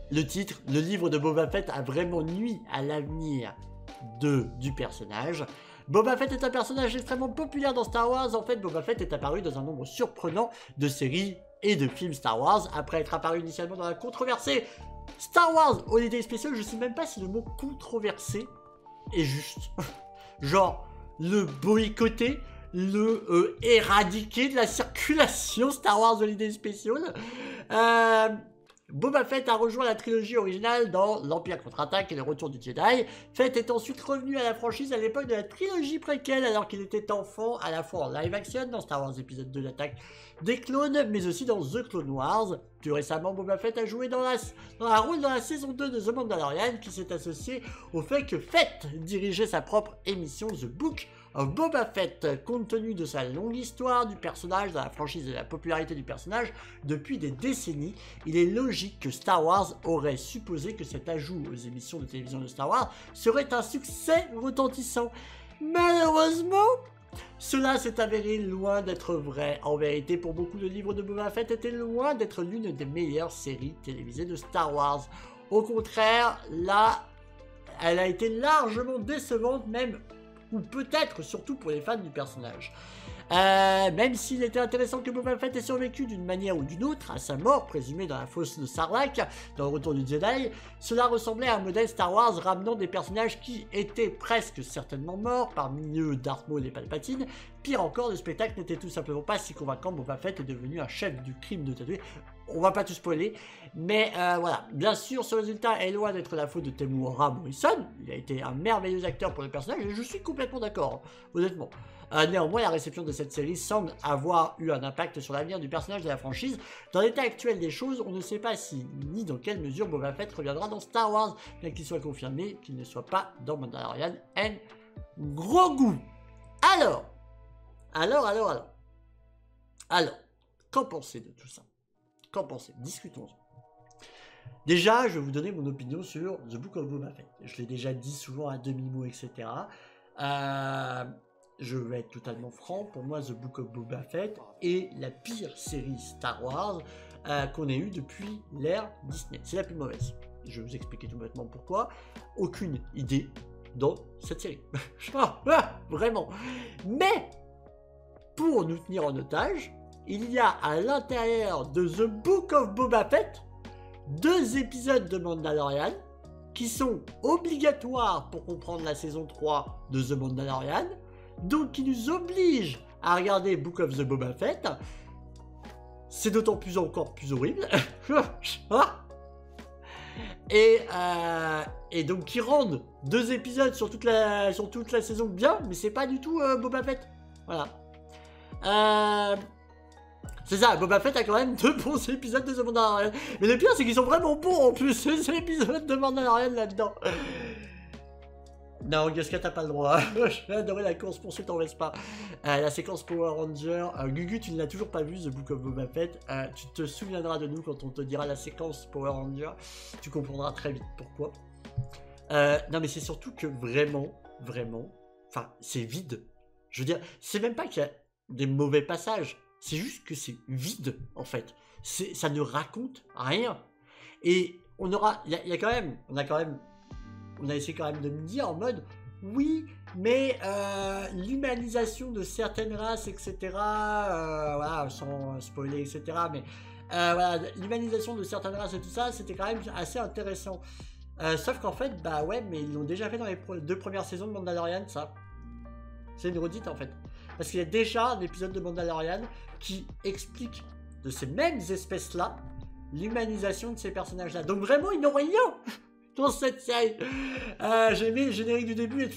le titre, le livre de Boba Fett a vraiment nui à l'avenir du personnage. Boba Fett est un personnage extrêmement populaire dans Star Wars. En fait, Boba Fett est apparu dans un nombre surprenant de séries et de films Star Wars, après être apparu initialement dans la controversée Star Wars Holiday Special. Je sais même pas si le mot controversé est juste. Genre, le boycotter, le éradiquer de la circulation Star Wars Holiday Special. Boba Fett a rejoint la trilogie originale dans l'Empire contre-attaque et le Retour du Jedi. Fett est ensuite revenu à la franchise à l'époque de la trilogie préquelle, alors qu'il était enfant, à la fois en live action dans Star Wars épisode 2 l'attaque des clones, mais aussi dans The Clone Wars. Plus récemment, Boba Fett a joué dans un rôle dans la saison 2 de The Mandalorian, qui s'est associé au fait que Fett dirigeait sa propre émission The Book of Boba Fett. Compte tenu de sa longue histoire du personnage dans la franchise et de la popularité du personnage depuis des décennies, il est logique que Star Wars aurait supposé que cet ajout aux émissions de télévision de Star Wars serait un succès retentissant. Malheureusement, cela s'est avéré loin d'être vrai. En vérité, pour beaucoup, le livre de Boba Fett était loin d'être l'une des meilleures séries télévisées de Star Wars. Au contraire, là, elle a été largement décevante, même, ou peut-être surtout pour les fans du personnage. Même s'il était intéressant que Boba Fett ait survécu d'une manière ou d'une autre à sa mort présumée dans la fosse de Sarlacc dans le Retour du Jedi, cela ressemblait à un modèle Star Wars ramenant des personnages qui étaient presque certainement morts, parmi eux Darth Maul et Palpatine, Pire encore, le spectacle n'était tout simplement pas si convaincant. Boba Fett est devenu un chef du crime de Tatooine. On va pas tout spoiler, mais voilà. Bien sûr, ce résultat est loin d'être la faute de Temuera Morrison. Il a été un merveilleux acteur pour le personnage et je suis complètement d'accord, honnêtement. Néanmoins, la réception de cette série semble avoir eu un impact sur l'avenir du personnage de la franchise. Dans l'état actuel des choses, on ne sait pas si ni dans quelle mesure Boba Fett reviendra dans Star Wars, bien qu'il soit confirmé qu'il ne soit pas dans Mandalorian and Grogu. Alors, qu'en pensez de tout ça? Qu'en pensez? Discutons-en. Déjà, je vais vous donner mon opinion sur The Book of Boba Fett. Je l'ai déjà dit souvent à demi-mot, etc. Je vais être totalement franc. Pour moi, The Book of Boba Fett est la pire série Star Wars qu'on ait eue depuis l'ère Disney. C'est la plus mauvaise. Je vais vous expliquer tout bêtement pourquoi. Aucune idée dans cette série. Vraiment. Mais, pour nous tenir en otage, il y a à l'intérieur de The Book of Boba Fett 2 épisodes de Mandalorian qui sont obligatoires pour comprendre la saison 3 de The Mandalorian, donc qui nous obligent à regarder Book of the Boba Fett. C'est d'autant plus encore plus horrible. Et donc qui rendent 2 épisodes sur toute la saison bien, mais c'est pas du tout Boba Fett. Voilà. C'est ça, Boba Fett a quand même 2 bons épisodes de The Mandalorian. Mais le pire, c'est qu'ils sont vraiment bons en plus, ces épisodes de Mandalorian là-dedans. Non, Gasca, t'as pas le droit. J'ai adoré la course poursuite en Vespa. La séquence Power Ranger. Gugu, tu ne l'as toujours pas vu, The Book of Boba Fett. Tu te souviendras de nous quand on te dira la séquence Power Ranger. Tu comprendras très vite pourquoi. Non, mais c'est surtout que vraiment, enfin, c'est vide. Je veux dire, c'est même pas qu'il y a des mauvais passages. C'est juste que c'est vide, en fait. Ça ne raconte rien. Et on aura, on a essayé quand même de me dire en mode, oui, mais l'humanisation de certaines races, etc., voilà, sans spoiler, etc., mais voilà, l'humanisation de certaines races et tout ça, c'était quand même assez intéressant. Sauf qu'en fait, bah ouais, mais ils l'ont déjà fait dans les 2 premières saisons de Mandalorian, ça. C'est une redite, en fait. Parce qu'il y a déjà un épisode de Mandalorian qui explique de ces mêmes espèces-là l'humanisation de ces personnages-là. Donc vraiment, ils n'ont rien dans cette série. J'ai aimé le générique du début et...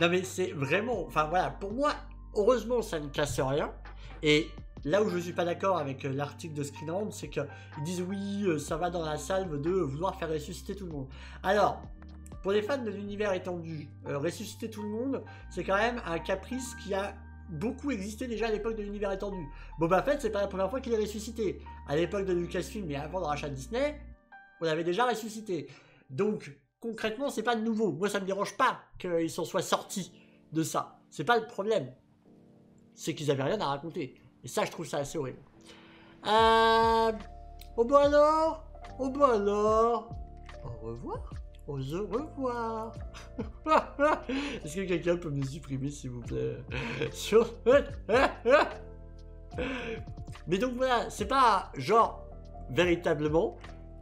Non mais c'est vraiment... Enfin voilà, pour moi, heureusement, ça ne casse rien. Et là où je suis pas d'accord avec l'article de Screenrant, c'est qu'ils disent oui, ça va dans la salve de vouloir faire ressusciter tout le monde. Alors... Pour les fans de l'univers étendu, ressusciter tout le monde, c'est quand même un caprice qui a beaucoup existé déjà à l'époque de l'univers étendu. Boba Fett, c'est pas la première fois qu'il est ressuscité. À l'époque de Lucasfilm et avant le rachat de Disney, on l'avait déjà ressuscité. Donc, concrètement, c'est pas nouveau. Moi, ça me dérange pas qu'ils s'en soient sortis de ça. C'est pas le problème. C'est qu'ils avaient rien à raconter. Et ça, je trouve ça assez horrible. Oh bah alors, au revoir. Au revoir. Est-ce que quelqu'un peut me supprimer, s'il vous plaît? Mais donc voilà, c'est pas genre véritablement,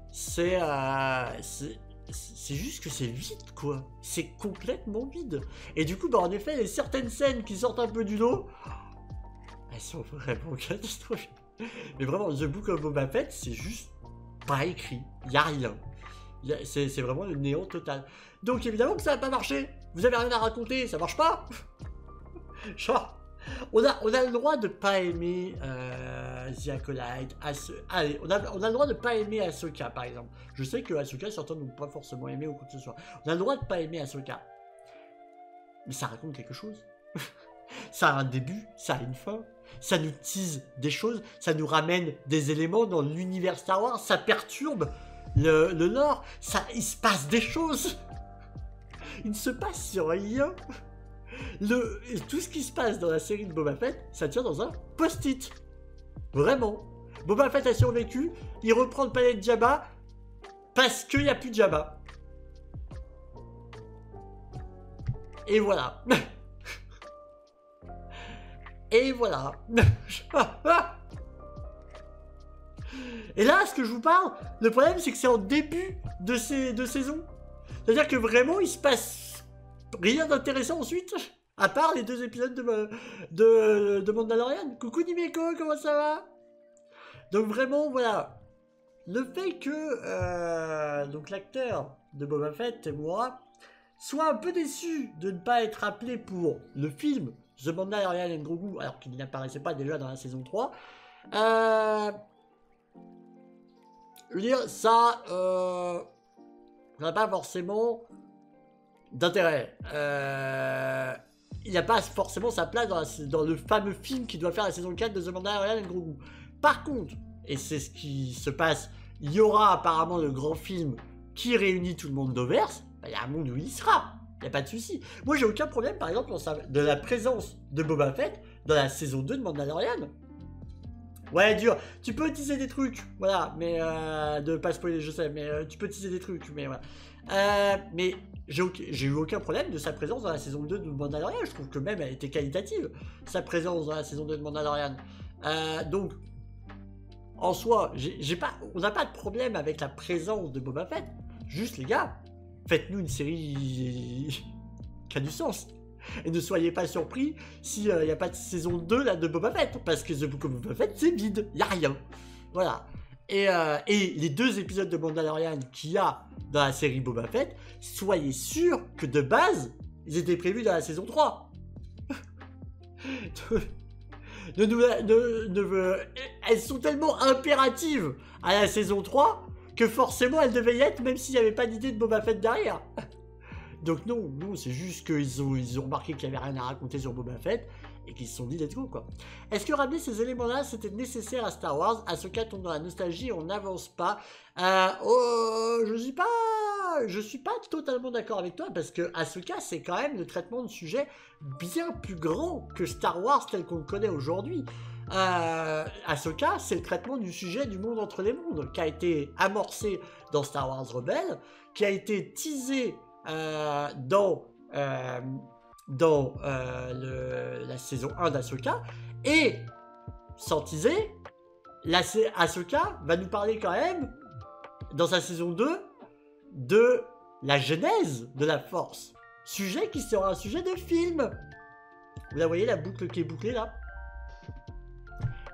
c'est juste que c'est vide, quoi. C'est complètement vide. Et du coup, bah en effet, les certaines scènes qui sortent un peu du lot, elles sont vraiment catastrophiques. Mais vraiment, The Book of Boba Fett, c'est juste pas écrit. Y a rien. C'est vraiment le néant total. Donc évidemment que ça va pas marcher. Vous avez rien à raconter, ça marche pas. Genre, on a le droit de pas aimer The Acolyte. Allez, on a le droit de pas aimer Ahsoka, par exemple. Je sais que Ahsoka, certains n'ont pas forcément aimé ou quoi que ce soit. On a le droit de pas aimer Ahsoka. Mais ça raconte quelque chose. Ça a un début, ça a une fin. Ça nous tease des choses, ça nous ramène des éléments dans l'univers Star Wars, ça perturbe le lore, il se passe des choses. Il ne se passe rien. Tout ce qui se passe dans la série de Boba Fett, ça tient dans un post-it. Vraiment. Boba Fett a survécu, il reprend le palais de Jabba parce qu'il n'y a plus de Jabba. Et voilà. Et voilà. Et là, ce que je vous parle, le problème, c'est que c'est en début de saison. C'est-à-dire que vraiment, il se passe rien d'intéressant ensuite. À part les 2 épisodes de Mandalorian. Coucou Nimeko, comment ça va? Donc vraiment, voilà. Le fait que donc l'acteur de Boba Fett, Temuera, soit un peu déçu de ne pas être appelé pour le film The Mandalorian and Grogu, alors qu'il n'apparaissait pas déjà dans la saison 3, je veux dire, ça n'a pas forcément d'intérêt. Il n'a pas forcément sa place dans le fameux film qui doit faire la saison 4 de The Mandalorian and Grogu. Par contre, et c'est ce qui se passe, il y aura apparemment le grand film qui réunit tout le monde d'Overse. Il y a un monde où il sera, il n'y a pas de souci. Moi j'ai aucun problème par exemple de la présence de Boba Fett dans la saison 2 de Mandalorian. Ouais, dur, tu peux utiliser des trucs, voilà, mais de pas spoiler, je sais, mais tu peux utiliser des trucs, mais voilà. Mais j'ai eu aucun problème de sa présence dans la saison 2 de Mandalorian. Je trouve que même elle était qualitative, sa présence dans la saison 2 de Mandalorian. Donc, en soi, on n'a pas de problème avec la présence de Boba Fett. Juste, les gars, faites-nous une série qui a du sens. Et ne soyez pas surpris s'il n'y a pas de saison 2 là, de Boba Fett. Parce que The Book of Boba Fett, c'est vide. Il n'y a rien. Voilà. Et les 2 épisodes de Mandalorian qu'il y a dans la série Boba Fett, soyez sûr que de base, ils étaient prévus dans la saison 3. Elles sont tellement impératives à la saison 3 que forcément elles devaient y être même s'il n'y avait pas d'idée de Boba Fett derrière. Donc non, c'est juste qu'ils ont remarqué qu'il n'y avait rien à raconter sur Boba Fett et qu'ils se sont dit let's go quoi. Est-ce que ramener ces éléments-là c'était nécessaire à Star Wars? Ahsoka tombe dans la nostalgie, on n'avance pas. Je suis pas totalement d'accord avec toi parce que Ahsoka c'est quand même le traitement de sujet bien plus grand que Star Wars tel qu'on le connaît aujourd'hui. Ahsoka c'est le traitement du sujet du monde entre les mondes qui a été amorcé dans Star Wars Rebels, qui a été teasé dans la saison 1 d'Ahsoka, et sans teaser, Ahsoka va nous parler quand même dans sa saison 2 de la genèse de la Force, sujet qui sera un sujet de film. Vous la voyez la boucle qui est bouclée là?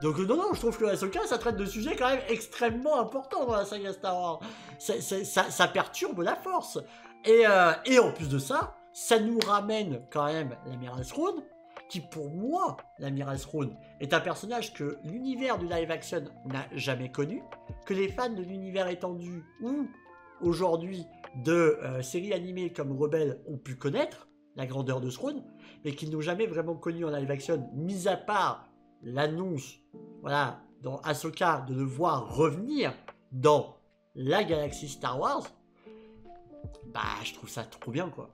Donc non, je trouve que Ahsoka, ça traite de sujets quand même extrêmement importants dans la saga Star Wars. Ça perturbe la Force. Et en plus de ça, ça nous ramène quand même l'Amiral Thrawn, qui pour moi, l'Amiral Thrawn, est un personnage que l'univers du live action n'a jamais connu, que les fans de l'univers étendu ou aujourd'hui de séries animées comme Rebels ont pu connaître, la grandeur de Thrawn, mais qu'ils n'ont jamais vraiment connu en live action, mis à part l'annonce, voilà, dans Ahsoka, de le voir revenir dans la galaxie Star Wars. Bah, je trouve ça trop bien, quoi.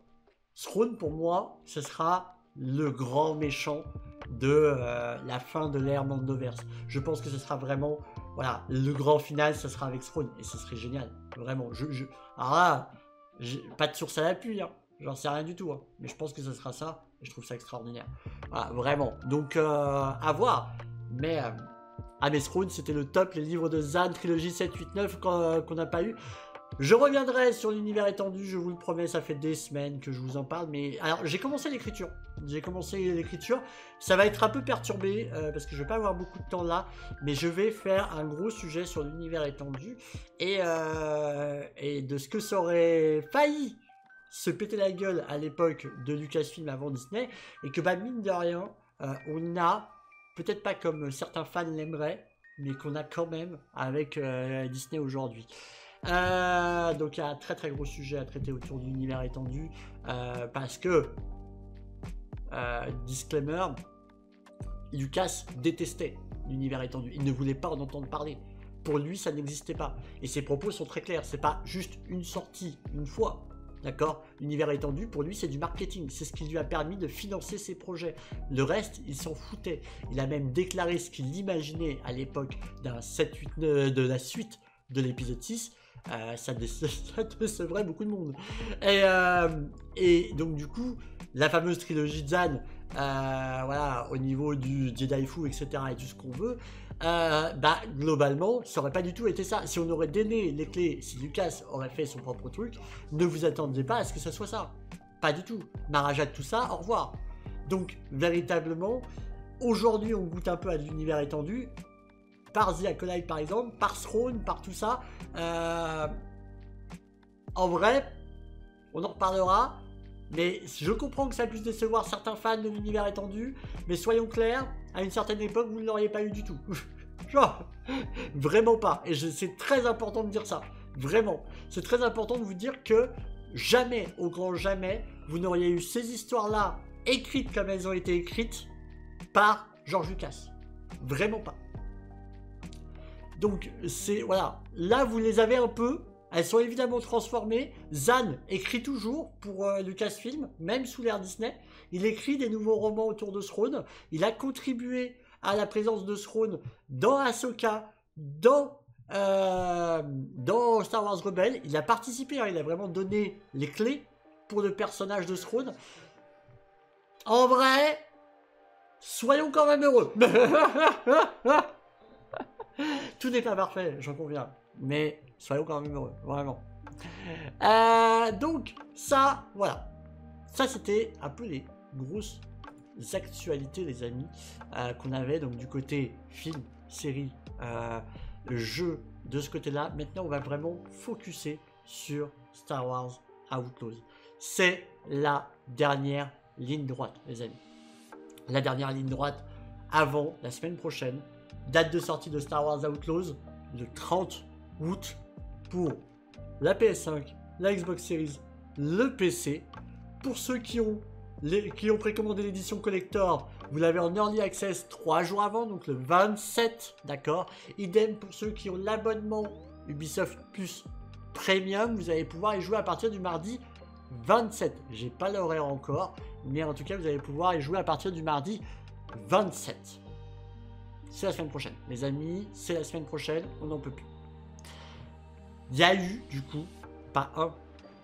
Thrawn, pour moi, ce sera le grand méchant de la fin de l'ère Mandoverse. Je pense que ce sera vraiment, voilà, le grand final, ce sera avec Thrawn, et ce serait génial, vraiment. Alors là, pas de source à l'appui, hein. J'en sais rien du tout, hein. Mais je pense que ce sera ça, et je trouve ça extraordinaire. Voilà, vraiment. Donc, à voir. Mais Thrawn, c'était le top, les livres de Zan, trilogie 7, 8, 9 qu'on n'a pas eu. Je reviendrai sur l'univers étendu, je vous le promets, ça fait des semaines que je vous en parle, mais... Alors, j'ai commencé l'écriture, ça va être un peu perturbé, parce que je vais pas avoir beaucoup de temps là, mais je vais faire un gros sujet sur l'univers étendu, et de ce que ça aurait failli se péter la gueule à l'époque de Lucasfilm avant Disney, et que, bah, mine de rien, on a, peut-être pas comme certains fans l'aimeraient, mais qu'on a quand même avec Disney aujourd'hui. Donc il y a un très très gros sujet à traiter autour de l'univers étendu, parce que disclaimer, Lucas détestait l'univers étendu, il ne voulait pas en entendre parler, pour lui ça n'existait pas, et ses propos sont très clairs, c'est pas juste une sortie une fois, d'accord? L'univers étendu pour lui c'est du marketing, c'est ce qui lui a permis de financer ses projets, le reste il s'en foutait, il a même déclaré ce qu'il imaginait à l'époque d'un 7-8 de la suite de l'épisode 6. Ça décevrait beaucoup de monde. Et donc du coup, la fameuse trilogie de Zan, voilà, au niveau du Jedi Fu, etc. et tout ce qu'on veut, bah globalement, ça aurait pas du tout été ça. Si on aurait donné les clés, si Lucas aurait fait son propre truc, ne vous attendez pas à ce que ça soit ça. Pas du tout. Marajat tout ça, au revoir. Donc, véritablement, aujourd'hui, on goûte un peu à l'univers étendu, par The Acolyte par exemple, par Throne, par tout ça. En vrai, on en reparlera, mais je comprends que ça puisse décevoir certains fans de l'univers étendu, mais soyons clairs, à une certaine époque, vous ne l'auriez pas eu du tout. Genre, vraiment pas. Et c'est très important de dire ça. Vraiment. C'est très important de vous dire que jamais, au grand jamais, vous n'auriez eu ces histoires-là écrites comme elles ont été écrites par George Lucas. Vraiment pas. Donc, c'est, voilà. Là, vous les avez un peu. Elles sont évidemment transformées. Zahn écrit toujours pour Lucasfilm, même sous l'ère Disney. Il écrit des nouveaux romans autour de Throne. Il a contribué à la présence de Throne dans Ahsoka, dans Star Wars Rebels. Il a participé, hein, il a vraiment donné les clés pour le personnage de Throne. En vrai, soyons quand même heureux. Tout n'est pas parfait, j'en conviens. Mais soyons quand même heureux, vraiment. Donc, ça, voilà. Ça, c'était un peu les grosses actualités, les amis, qu'on avait. Donc, du côté film, série, jeu, de ce côté-là. Maintenant, on va vraiment focuser sur Star Wars Outlaws. C'est la dernière ligne droite, les amis. La dernière ligne droite avant la semaine prochaine. Date de sortie de Star Wars Outlaws, le 30 août pour la PS5, la Xbox Series, le PC. Pour ceux qui ont précommandé l'édition collector, vous l'avez en Early Access 3 jours avant, donc le 27, d'accord. Idem pour ceux qui ont l'abonnement Ubisoft Plus Premium, vous allez pouvoir y jouer à partir du mardi 27. J'ai pas l'horaire encore, mais en tout cas, vous allez pouvoir y jouer à partir du mardi 27. C'est la semaine prochaine. Les amis, c'est la semaine prochaine, on n'en peut plus. Il y a eu, du coup, pas un,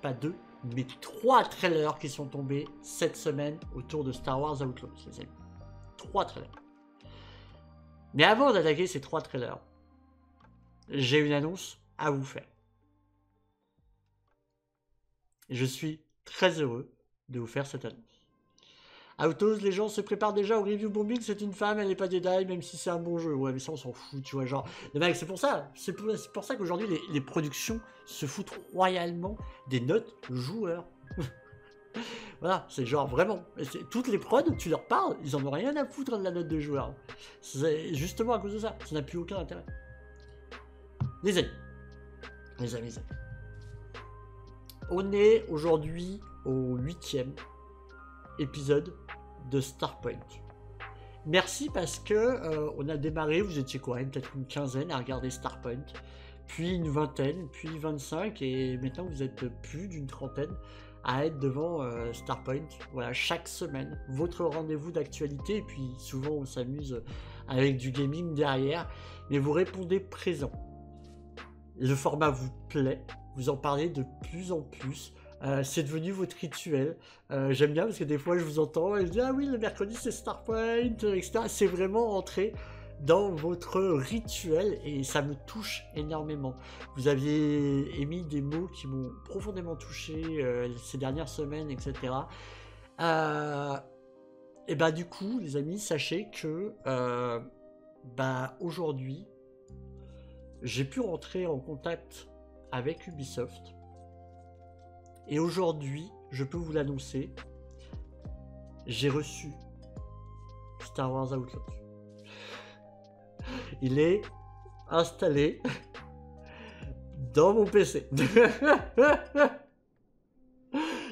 pas deux, mais 3 trailers qui sont tombés cette semaine autour de Star Wars Outlaws, les amis. 3 trailers. Mais avant d'attaquer ces 3 trailers, j'ai une annonce à vous faire. Et je suis très heureux de vous faire cette annonce. Outlaws, les gens se préparent déjà au review bombing, c'est une femme, elle n'est pas Jedi, même si c'est un bon jeu. Ouais, mais ça, on s'en fout, tu vois, genre... Les mecs, c'est pour ça qu'aujourd'hui, les productions se foutent royalement des notes joueurs. Voilà, c'est genre, vraiment, toutes les prods, tu leur parles, ils en ont rien à foutre de la note de joueur. C'est justement à cause de ça, ça n'a plus aucun intérêt. Les amis, on est aujourd'hui au 8e épisode de Starpoint. Merci parce que on a démarré, vous étiez quoi, peut-être une quinzaine à regarder Starpoint, puis une vingtaine, puis 25, et maintenant vous êtes plus d'une trentaine à être devant Starpoint. Voilà, chaque semaine, votre rendez-vous d'actualité, et puis souvent on s'amuse avec du gaming derrière, mais vous répondez présent. Le format vous plaît, vous en parlez de plus en plus. C'est devenu votre rituel. J'aime bien parce que des fois je vous entends et je dis ah oui, le mercredi c'est Starpoint, etc. C'est vraiment rentré dans votre rituel et ça me touche énormément. Vous aviez émis des mots qui m'ont profondément touché ces dernières semaines, etc. Et bah du coup, les amis, sachez que aujourd'hui, j'ai pu rentrer en contact avec Ubisoft. Et aujourd'hui, je peux vous l'annoncer, j'ai reçu Star Wars Outlaws. Il est installé dans mon PC.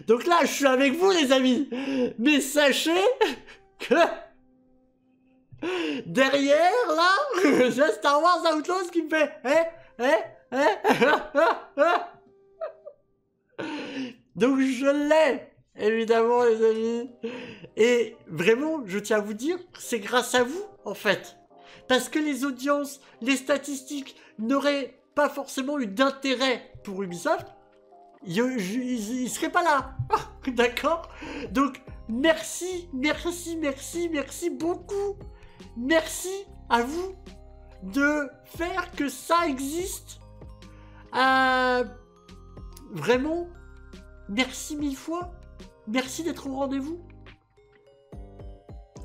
Donc là, je suis avec vous, les amis. Mais sachez que derrière, là, j'ai Star Wars Outlaws qui me fait Donc je l'ai, évidemment, les amis. Et vraiment, je tiens à vous dire, c'est grâce à vous, en fait. Parce que les audiences, les statistiques n'auraient pas forcément eu d'intérêt pour Ubisoft, ils seraient pas là. D'accord? Donc, merci beaucoup. Merci à vous de faire que ça existe. Vraiment, merci 1000 fois. Merci d'être au rendez-vous.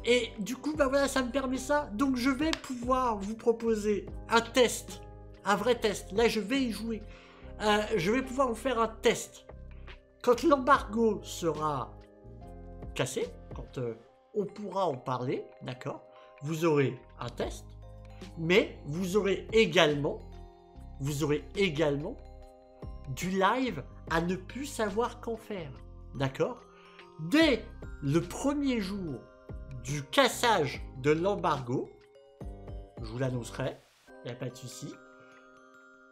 Et du coup, bah voilà, ça me permet ça. Donc je vais pouvoir vous proposer un test, un vrai test. Là, je vais y jouer. Je vais pouvoir vous faire un test. Quand l'embargo sera cassé, quand on pourra en parler, d'accord, vous aurez un test, mais vous aurez également du live à ne plus savoir qu'en faire, d'accord. Dès le premier jour du cassage de l'embargo, je vous l'annoncerai, il n'y a pas de souci.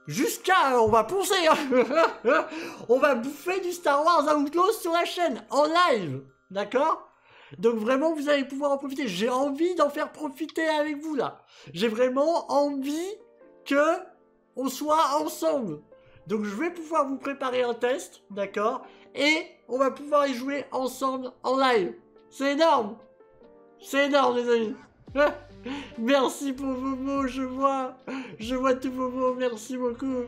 Jusqu'à, on va poncer, hein. On va bouffer du Star Wars Outlaws sur la chaîne, en live, d'accord. Donc vraiment, vous allez pouvoir en profiter. J'ai envie d'en faire profiter avec vous, là. J'ai vraiment envie que on soit ensemble. Donc je vais pouvoir vous préparer un test, d'accord. Et on va pouvoir y jouer ensemble en live. C'est énorme. C'est énorme, les amis. Merci pour vos mots, je vois tous vos mots, merci beaucoup.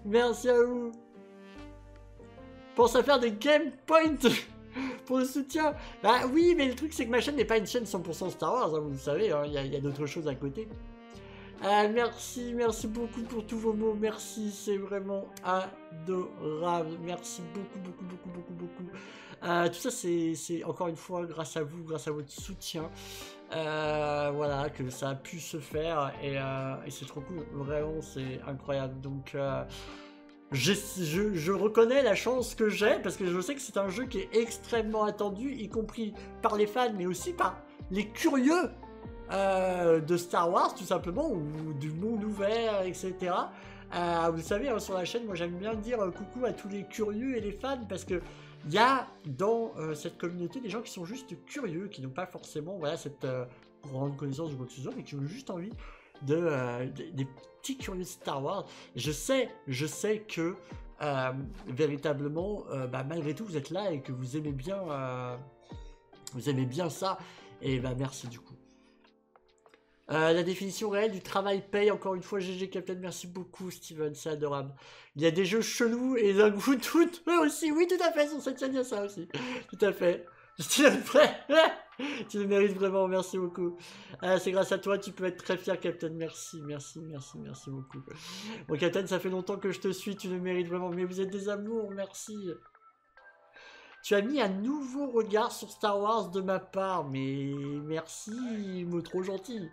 Merci à vous. Pense à faire des game points pour le soutien. Bah oui, mais le truc c'est que ma chaîne n'est pas une chaîne 100% Star Wars, hein, vous le savez, hein, y a d'autres choses à côté. Merci beaucoup pour tous vos mots, merci, c'est vraiment adorable, merci beaucoup. Tout ça c'est encore une fois grâce à vous, grâce à votre soutien, voilà, que ça a pu se faire, et c'est trop cool, vraiment c'est incroyable. Donc je reconnais la chance que j'ai, parce que je sais que c'est un jeu qui est extrêmement attendu, y compris par les fans, mais aussi par les curieux de Star Wars, tout simplement, ou du monde ouvert, etc. Vous savez, hein, sur la chaîne, moi j'aime bien dire coucou à tous les curieux et les fans, parce que il y a dans cette communauté des gens qui sont juste curieux, qui n'ont pas forcément, voilà, cette grande connaissance de quoi que ce soit, mais qui ont juste envie des petits curieux de Star Wars. Je sais que véritablement, malgré tout, vous êtes là et que vous aimez bien ça, et merci du coup. La définition réelle du travail paye, encore une fois, GG Captain, merci beaucoup Steven, c'est adorable. Il y a des jeux chelous et d'un goût tout aussi, oui tout à fait, sur cette chaîne il y a ça aussi, tout à fait. Steven Frey, tu le mérites vraiment, merci beaucoup. C'est grâce à toi, tu peux être très fier Captain, merci beaucoup. Bon Captain, ça fait longtemps que je te suis, tu le mérites vraiment, mais vous êtes des amours, merci. Tu as mis un nouveau regard sur Star Wars de ma part, mais merci, trop gentil.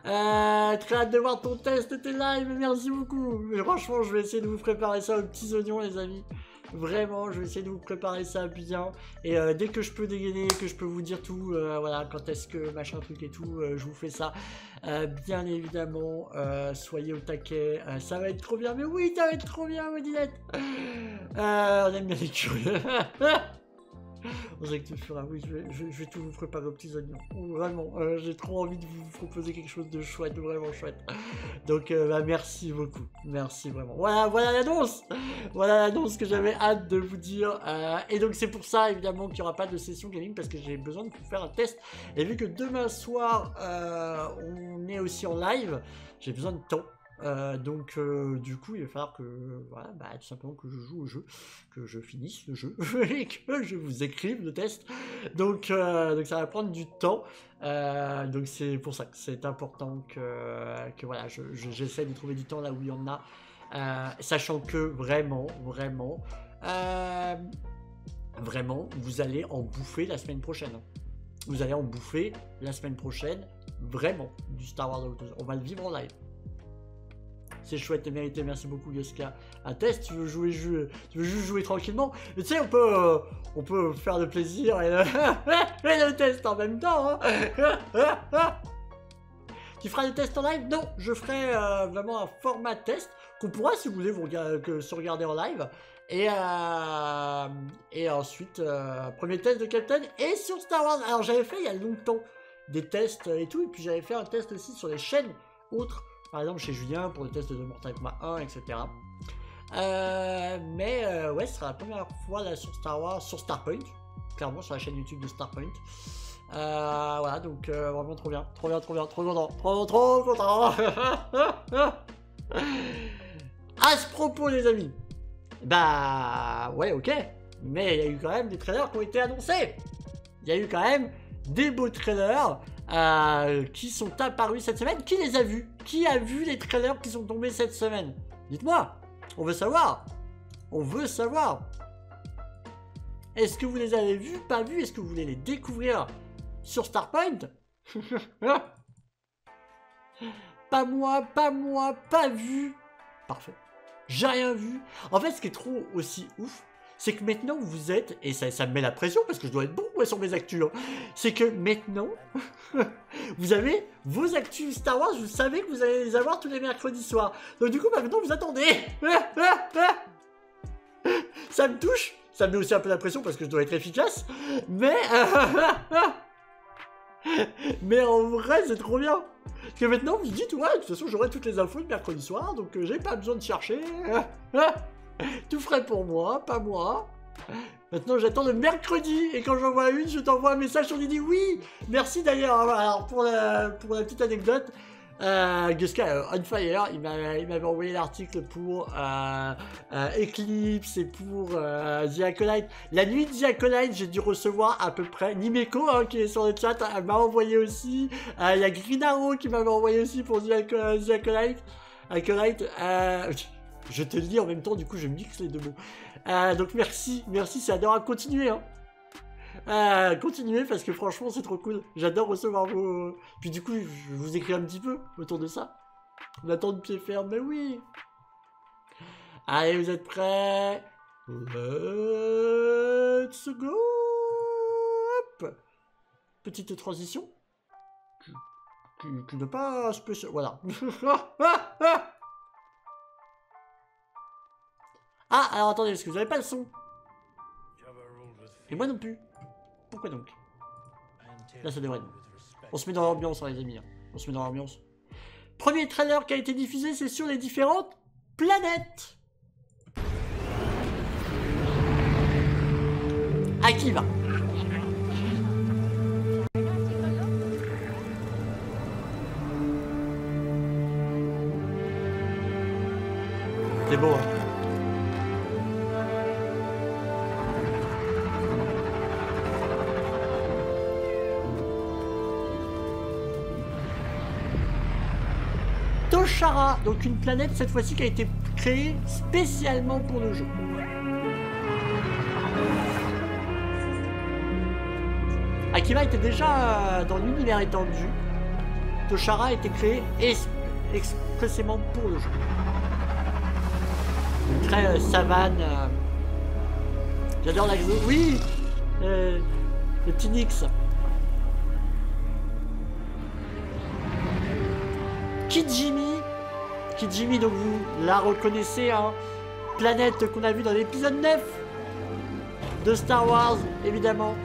Très hâte de voir ton test et tes lives, merci beaucoup. Mais franchement, je vais essayer de vous préparer ça aux petits oignons, les amis. Vraiment, je vais essayer de vous préparer ça bien. Et dès que je peux dégainer, que je peux vous dire tout, voilà, quand est-ce que machin truc et tout, je vous fais ça. Bien évidemment, soyez au taquet, ça va être trop bien. Mais oui, ça va être trop bien, Modinette. On aime bien les curieux. On sait que tu le feras, oui, je vais tout vous préparer aux petits oignons. Vraiment, j'ai trop envie de vous proposer quelque chose de chouette, vraiment chouette. Donc, merci beaucoup, merci vraiment. Voilà l'annonce. Voilà l'annonce que j'avais hâte de vous dire. Et donc, c'est pour ça, évidemment, qu'il n'y aura pas de session gaming, parce que j'ai besoin de vous faire un test. Et vu que demain soir, on est aussi en live, j'ai besoin de temps. Donc du coup il va falloir que voilà, tout simplement que je joue au jeu, que je finisse le jeu et que je vous écrive le test, donc ça va prendre du temps, donc c'est pour ça que c'est important que voilà, j'essaie de trouver du temps là où il y en a, sachant que vraiment vous allez en bouffer la semaine prochaine, vraiment, du Star Wars Outlaws. On va le vivre en live. C'est chouette et mérité, merci beaucoup Yoska. Un test, tu veux juste jouer tranquillement. Mais tu sais, on peut faire le plaisir et le test en même temps. Hein. Tu feras le test en live? Non, je ferai vraiment un format test qu'on pourra, si vous voulez, se regarder en live. Et ensuite, premier test de Captain et sur Star Wars. Alors j'avais fait il y a longtemps des tests et tout, et puis j'avais fait un test aussi sur les chaînes autres. Par exemple chez Julien pour le test de Mortal Kombat 1, etc. Ouais, ce sera la première fois là sur Star Wars, sur Starpoint, clairement sur la chaîne YouTube de Starpoint. Voilà, donc vraiment trop bien, trop content. À ce propos les amis, ouais ok, mais il y a eu quand même des trailers qui ont été annoncés. Il y a eu quand même des beaux trailers qui sont apparus cette semaine. Qui les a vus? Qui a vu les trailers qui sont tombés cette semaine? Dites-moi, on veut savoir. On veut savoir. Est-ce que vous les avez vus, pas vus? Est-ce que vous voulez les découvrir sur Starpoint? Pas moi, pas vu. Parfait. J'ai rien vu. En fait, ce qui est trop aussi ouf, c'est que maintenant vous êtes, et ça me met la pression parce que je dois être bon moi sur mes actus, hein, c'est que maintenant, vous avez vos actus Star Wars, vous savez que vous allez les avoir tous les mercredis soirs. Donc du coup, maintenant vous attendez. Ça me touche, ça me met aussi un peu la pression parce que je dois être efficace, mais... mais en vrai, c'est trop bien. Parce que maintenant, vous dites, ouais, de toute façon, j'aurai toutes les infos le mercredi soir, donc j'ai pas besoin de chercher. Tout frais pour moi, pas moi. Maintenant, j'attends le mercredi, et quand j'en vois une, je t'envoie un message sur Didi. Oui, merci d'ailleurs. Alors, pour la petite anecdote, Guska on fire, il m'avait envoyé l'article pour Eclipse et pour The Acolyte. La nuit de The Acolyte, j'ai dû recevoir à peu près Nimeko, hein, qui est sur le chat, elle m'a envoyé aussi. Il y a Green Arrow qui m'avait envoyé aussi pour The Acolyte. Je te le dis en même temps, du coup je mixe les deux mots. Donc merci, c'est adorable. Continuez, hein. Continuez parce que franchement c'est trop cool. J'adore recevoir vos... Puis du coup je vous écris un petit peu autour de ça. On attend de pied ferme, mais oui. Allez, vous êtes prêts? Let's go. Hop. Petite transition. Qui n'est pas spécial. Voilà. Ah, alors attendez, parce que vous n'avez pas le son. Et moi non plus. Pourquoi donc? Là, ça devrait être bon. On se met dans l'ambiance, hein, les amis. On se met dans l'ambiance. Premier trailer qui a été diffusé, c'est sur les différentes planètes. À qui va? C'est beau, hein. Toshara, donc une planète cette fois-ci qui a été créée spécialement pour le jeu. Akiva était déjà dans l'univers étendu. Toshara a été créé expressément pour le jeu. Une très savane. J'adore la vidéo. Oui, le petit Nix. Kijimi, donc vous la reconnaissez, hein, planète qu'on a vue dans l'épisode 9 de Star Wars, évidemment.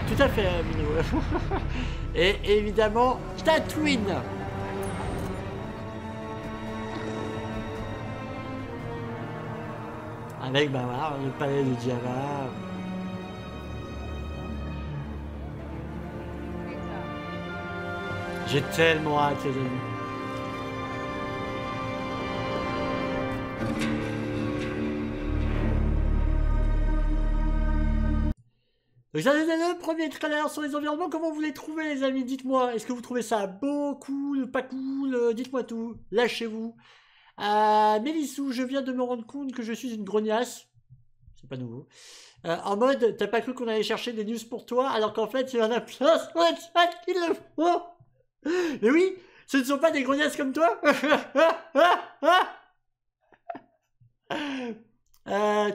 Tout à fait, Minou. Et évidemment, Tatooine. Avec, bah voilà, le palais de Java. J'ai tellement hâte, les amis. Donc ça, c'est le premier trailer sur les environnements. Comment vous les trouvez, les amis? Dites-moi. Est-ce que vous trouvez ça beau, cool, pas cool? Dites-moi tout. Lâchez-vous. Mélissou, je viens de me rendre compte que je suis une grognasse. C'est pas nouveau. En mode, t'as pas cru qu'on allait chercher des news pour toi, alors qu'en fait, il y en a plein sur le chat qui le font. Mais oui, ce ne sont pas des grognasses comme toi.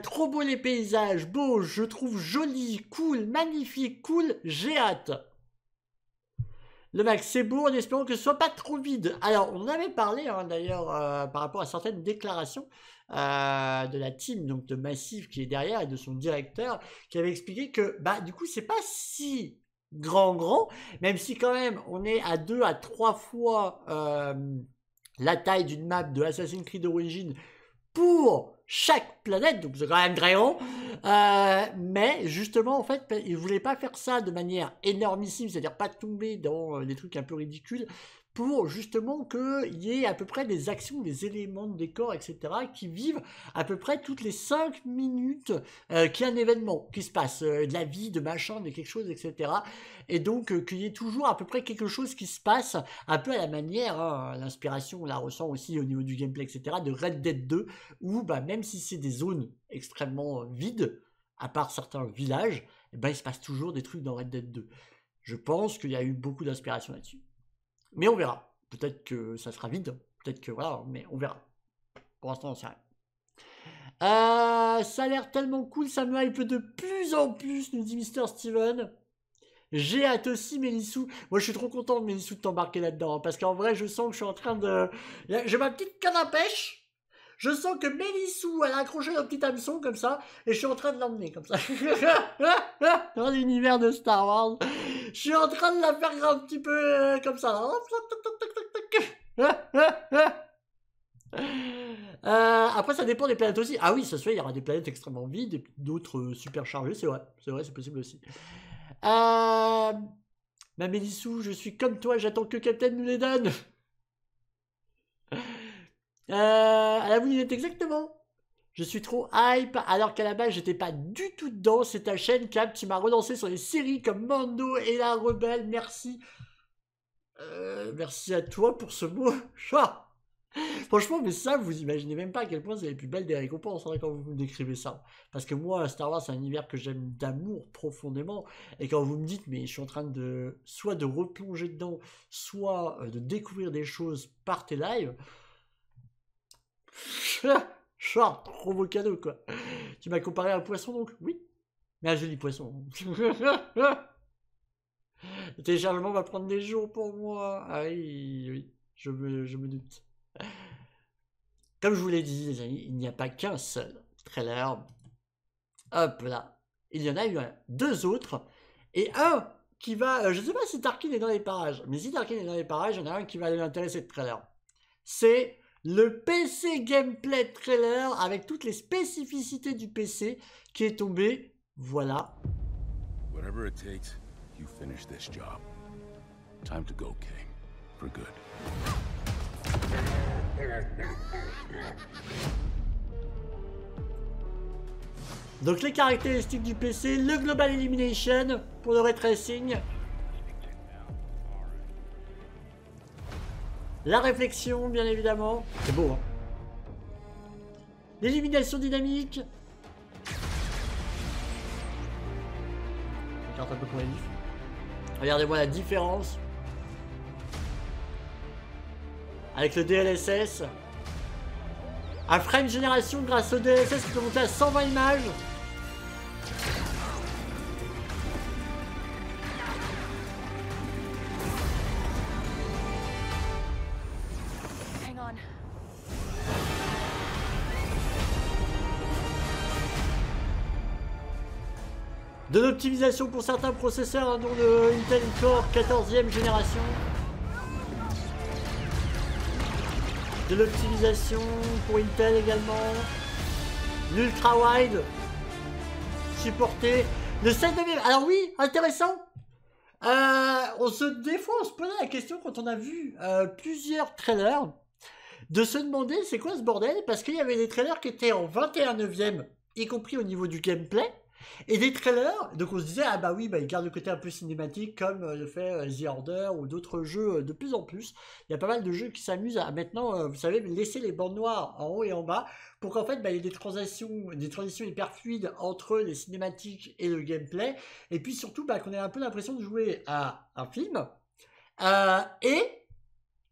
Trop beau les paysages, beau, je trouve joli, cool, magnifique, cool, j'ai hâte. Le max, c'est beau en espérant que ce soit pas trop vide. Alors, on en avait parlé hein, d'ailleurs par rapport à certaines déclarations de la team, donc de Massive qui est derrière et de son directeur, qui avait expliqué que bah du coup c'est pas si grand, même si quand même on est à 2 à 3 fois la taille d'une map de Assassin's Creed Origins pour chaque planète, donc c'est quand même très grand, mais justement en fait ils voulaient pas faire ça de manière énormissime, c'est-à-dire pas tomber dans des trucs un peu ridicules, pour justement qu'il y ait à peu près des actions, des éléments de décor, etc. qui vivent à peu près toutes les 5 minutes qu'il y a un événement qui se passe, de la vie, de machin, de quelque chose, etc. Et donc qu'il y ait toujours à peu près quelque chose qui se passe, un peu à la manière, hein, l'inspiration on la ressent aussi au niveau du gameplay, etc. de Red Dead 2, où bah, même si c'est des zones extrêmement vides, à part certains villages, eh ben, il se passe toujours des trucs dans Red Dead 2. Je pense qu'il y a eu beaucoup d'inspiration là-dessus. Mais on verra. Peut-être que ça sera vide. Peut-être que voilà, mais on verra. Pour l'instant, on sait rien. Ça a l'air tellement cool, ça me hype de plus en plus, nous dit Mr. Steven. J'ai hâte aussi, Mélissou. Moi, je suis trop content, Mélissou, de t'embarquer là-dedans. Hein, parce qu'en vrai, je sens que je suis en train de... J'ai ma petite canne à pêche. Je sens que Mélissou, elle a accroché un petit hameçon comme ça. Et je suis en train de l'emmener comme ça. Dans l'univers de Star Wars. Je suis en train de la faire un petit peu comme ça. Après, ça dépend des planètes aussi. Ah oui, ça se fait, il y aura des planètes extrêmement vides et d'autres super chargées. C'est vrai, c'est possible aussi. Ma Mélissou, je suis comme toi, j'attends que Captain nous les donne. À la boulette, exactement. Je suis trop hype, alors qu'à la base, j'étais pas du tout dedans. C'est ta chaîne, Cap, tu m'as relancé sur les séries comme Mando et La Rebelle. Merci. Merci à toi pour ce mot. Franchement, mais ça, vous imaginez même pas à quel point c'est les plus belles des récompenses hein, quand vous me décrivez ça. Parce que moi, Star Wars, c'est un univers que j'aime d'amour profondément. Et quand vous me dites, mais je suis en train de soit de replonger dedans, soit de découvrir des choses par tes lives, trop beau cadeau, quoi. Tu m'as comparé à un poisson, donc oui. Mais un joli poisson. Le téléchargement va prendre des jours pour moi. Ah oui, je me doute. Comme je vous l'ai dit, les amis, il n'y a pas qu'un seul trailer. Hop là. Il y en a eu deux autres. Et un qui va... je ne sais pas si Tarkin est dans les parages. Mais si Tarkin est dans les parages, il y en a un qui va l'intéresser de trailer. C'est le PC Gameplay Trailer avec toutes les spécificités du PC qui est tombé. Voilà. Whatever it takes, you finish this job. Time to go, Kay. For good. Donc les caractéristiques du PC, le Global Elimination pour le Ray Tracing, la réflexion bien évidemment, c'est beau hein. L'élimination dynamique, regarde un peu comment il dit. Regardez-moi la différence avec le DLSS. Un frame génération grâce au DLSS qui peut monter à 120 images. De l'optimisation pour certains processeurs, hein, dont le Intel Core 14e génération. De l'optimisation pour Intel également. L'ultra wide supporté. Le 7/9. Alors oui, intéressant. Des fois on se posait la question quand on a vu plusieurs trailers de se demander c'est quoi ce bordel, parce qu'il y avait des trailers qui étaient en 21/9, y compris au niveau du gameplay. Et des trailers, donc on se disait, ah bah oui, bah, ils gardent le côté un peu cinématique comme le fait The Order ou d'autres jeux de plus en plus. Il y a pas mal de jeux qui s'amusent à maintenant, vous savez, laisser les bandes noires en haut et en bas pour qu'en fait, bah, il y ait des transitions hyper fluides entre les cinématiques et le gameplay. Et puis surtout, bah, qu'on ait un peu l'impression de jouer à un film. Et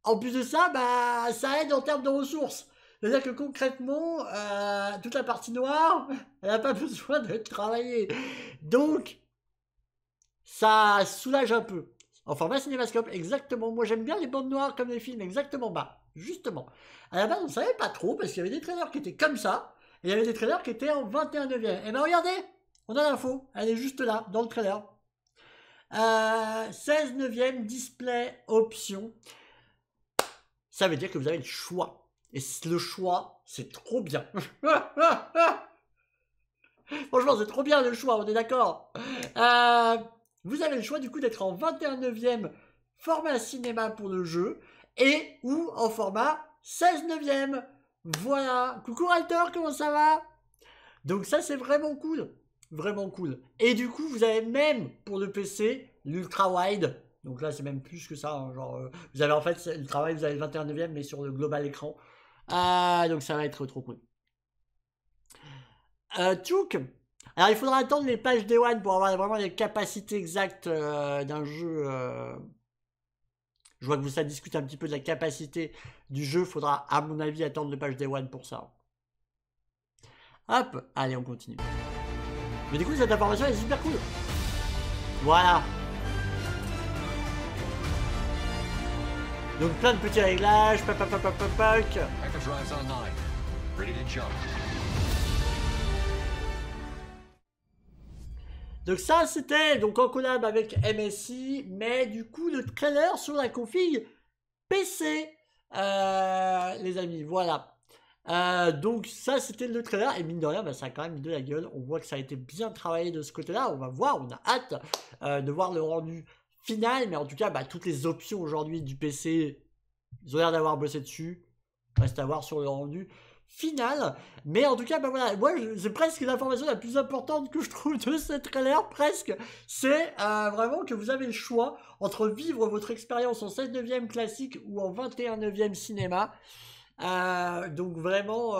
en plus de ça, bah, ça aide en termes de ressources. C'est-à-dire que concrètement, toute la partie noire, elle n'a pas besoin d'être travaillée. Donc, ça soulage un peu. En format cinémascope, exactement. Moi, j'aime bien les bandes noires comme les films, exactement. Bah, justement. À la base, on ne savait pas trop, parce qu'il y avait des trailers qui étaient comme ça, et il y avait des trailers qui étaient en 21/9. Et ben regardez, on a l'info. Elle est juste là, dans le trailer. 16/9, display, option. Ça veut dire que vous avez le choix. Et le choix, c'est trop bien. Franchement, c'est trop bien le choix, on est d'accord. Vous avez le choix du coup d'être en 21/9 format cinéma pour le jeu et ou en format 16/9. Voilà. Coucou Alter, comment ça va? Donc ça c'est vraiment cool. Vraiment cool. Et du coup, vous avez même pour le PC l'ultra wide. Donc là, c'est même plus que ça. Hein, genre, vous avez en fait l'ultra wide, vous avez le 21/9, mais sur le global écran. Donc ça va être trop cool. Tchouk. Alors il faudra attendre les pages Day One pour avoir vraiment les capacités exactes d'un jeu. Je vois que ça discute un petit peu de la capacité du jeu. Faudra, à mon avis, attendre les pages Day One pour ça. Hop, allez, on continue. Mais du coup, cette information est super cool. Voilà. Donc plein de petits réglages. Donc ça, c'était donc en collab avec MSI. Mais du coup, le trailer sur la config PC. Les amis, voilà. Donc ça c'était le trailer et mine de rien ça a quand même de la gueule. On voit que ça a été bien travaillé de ce côté là. On va voir, on a hâte de voir le rendu final. Mais en tout cas toutes les options aujourd'hui du PC, ils ont l'air d'avoir bossé dessus. Reste à voir sur le rendu final. Mais en tout cas voilà, moi c'est presque l'information la plus importante que je trouve de ce trailer. Presque, c'est vraiment que vous avez le choix entre vivre votre expérience en 16/9 classique ou en 21/9 cinéma. Donc vraiment,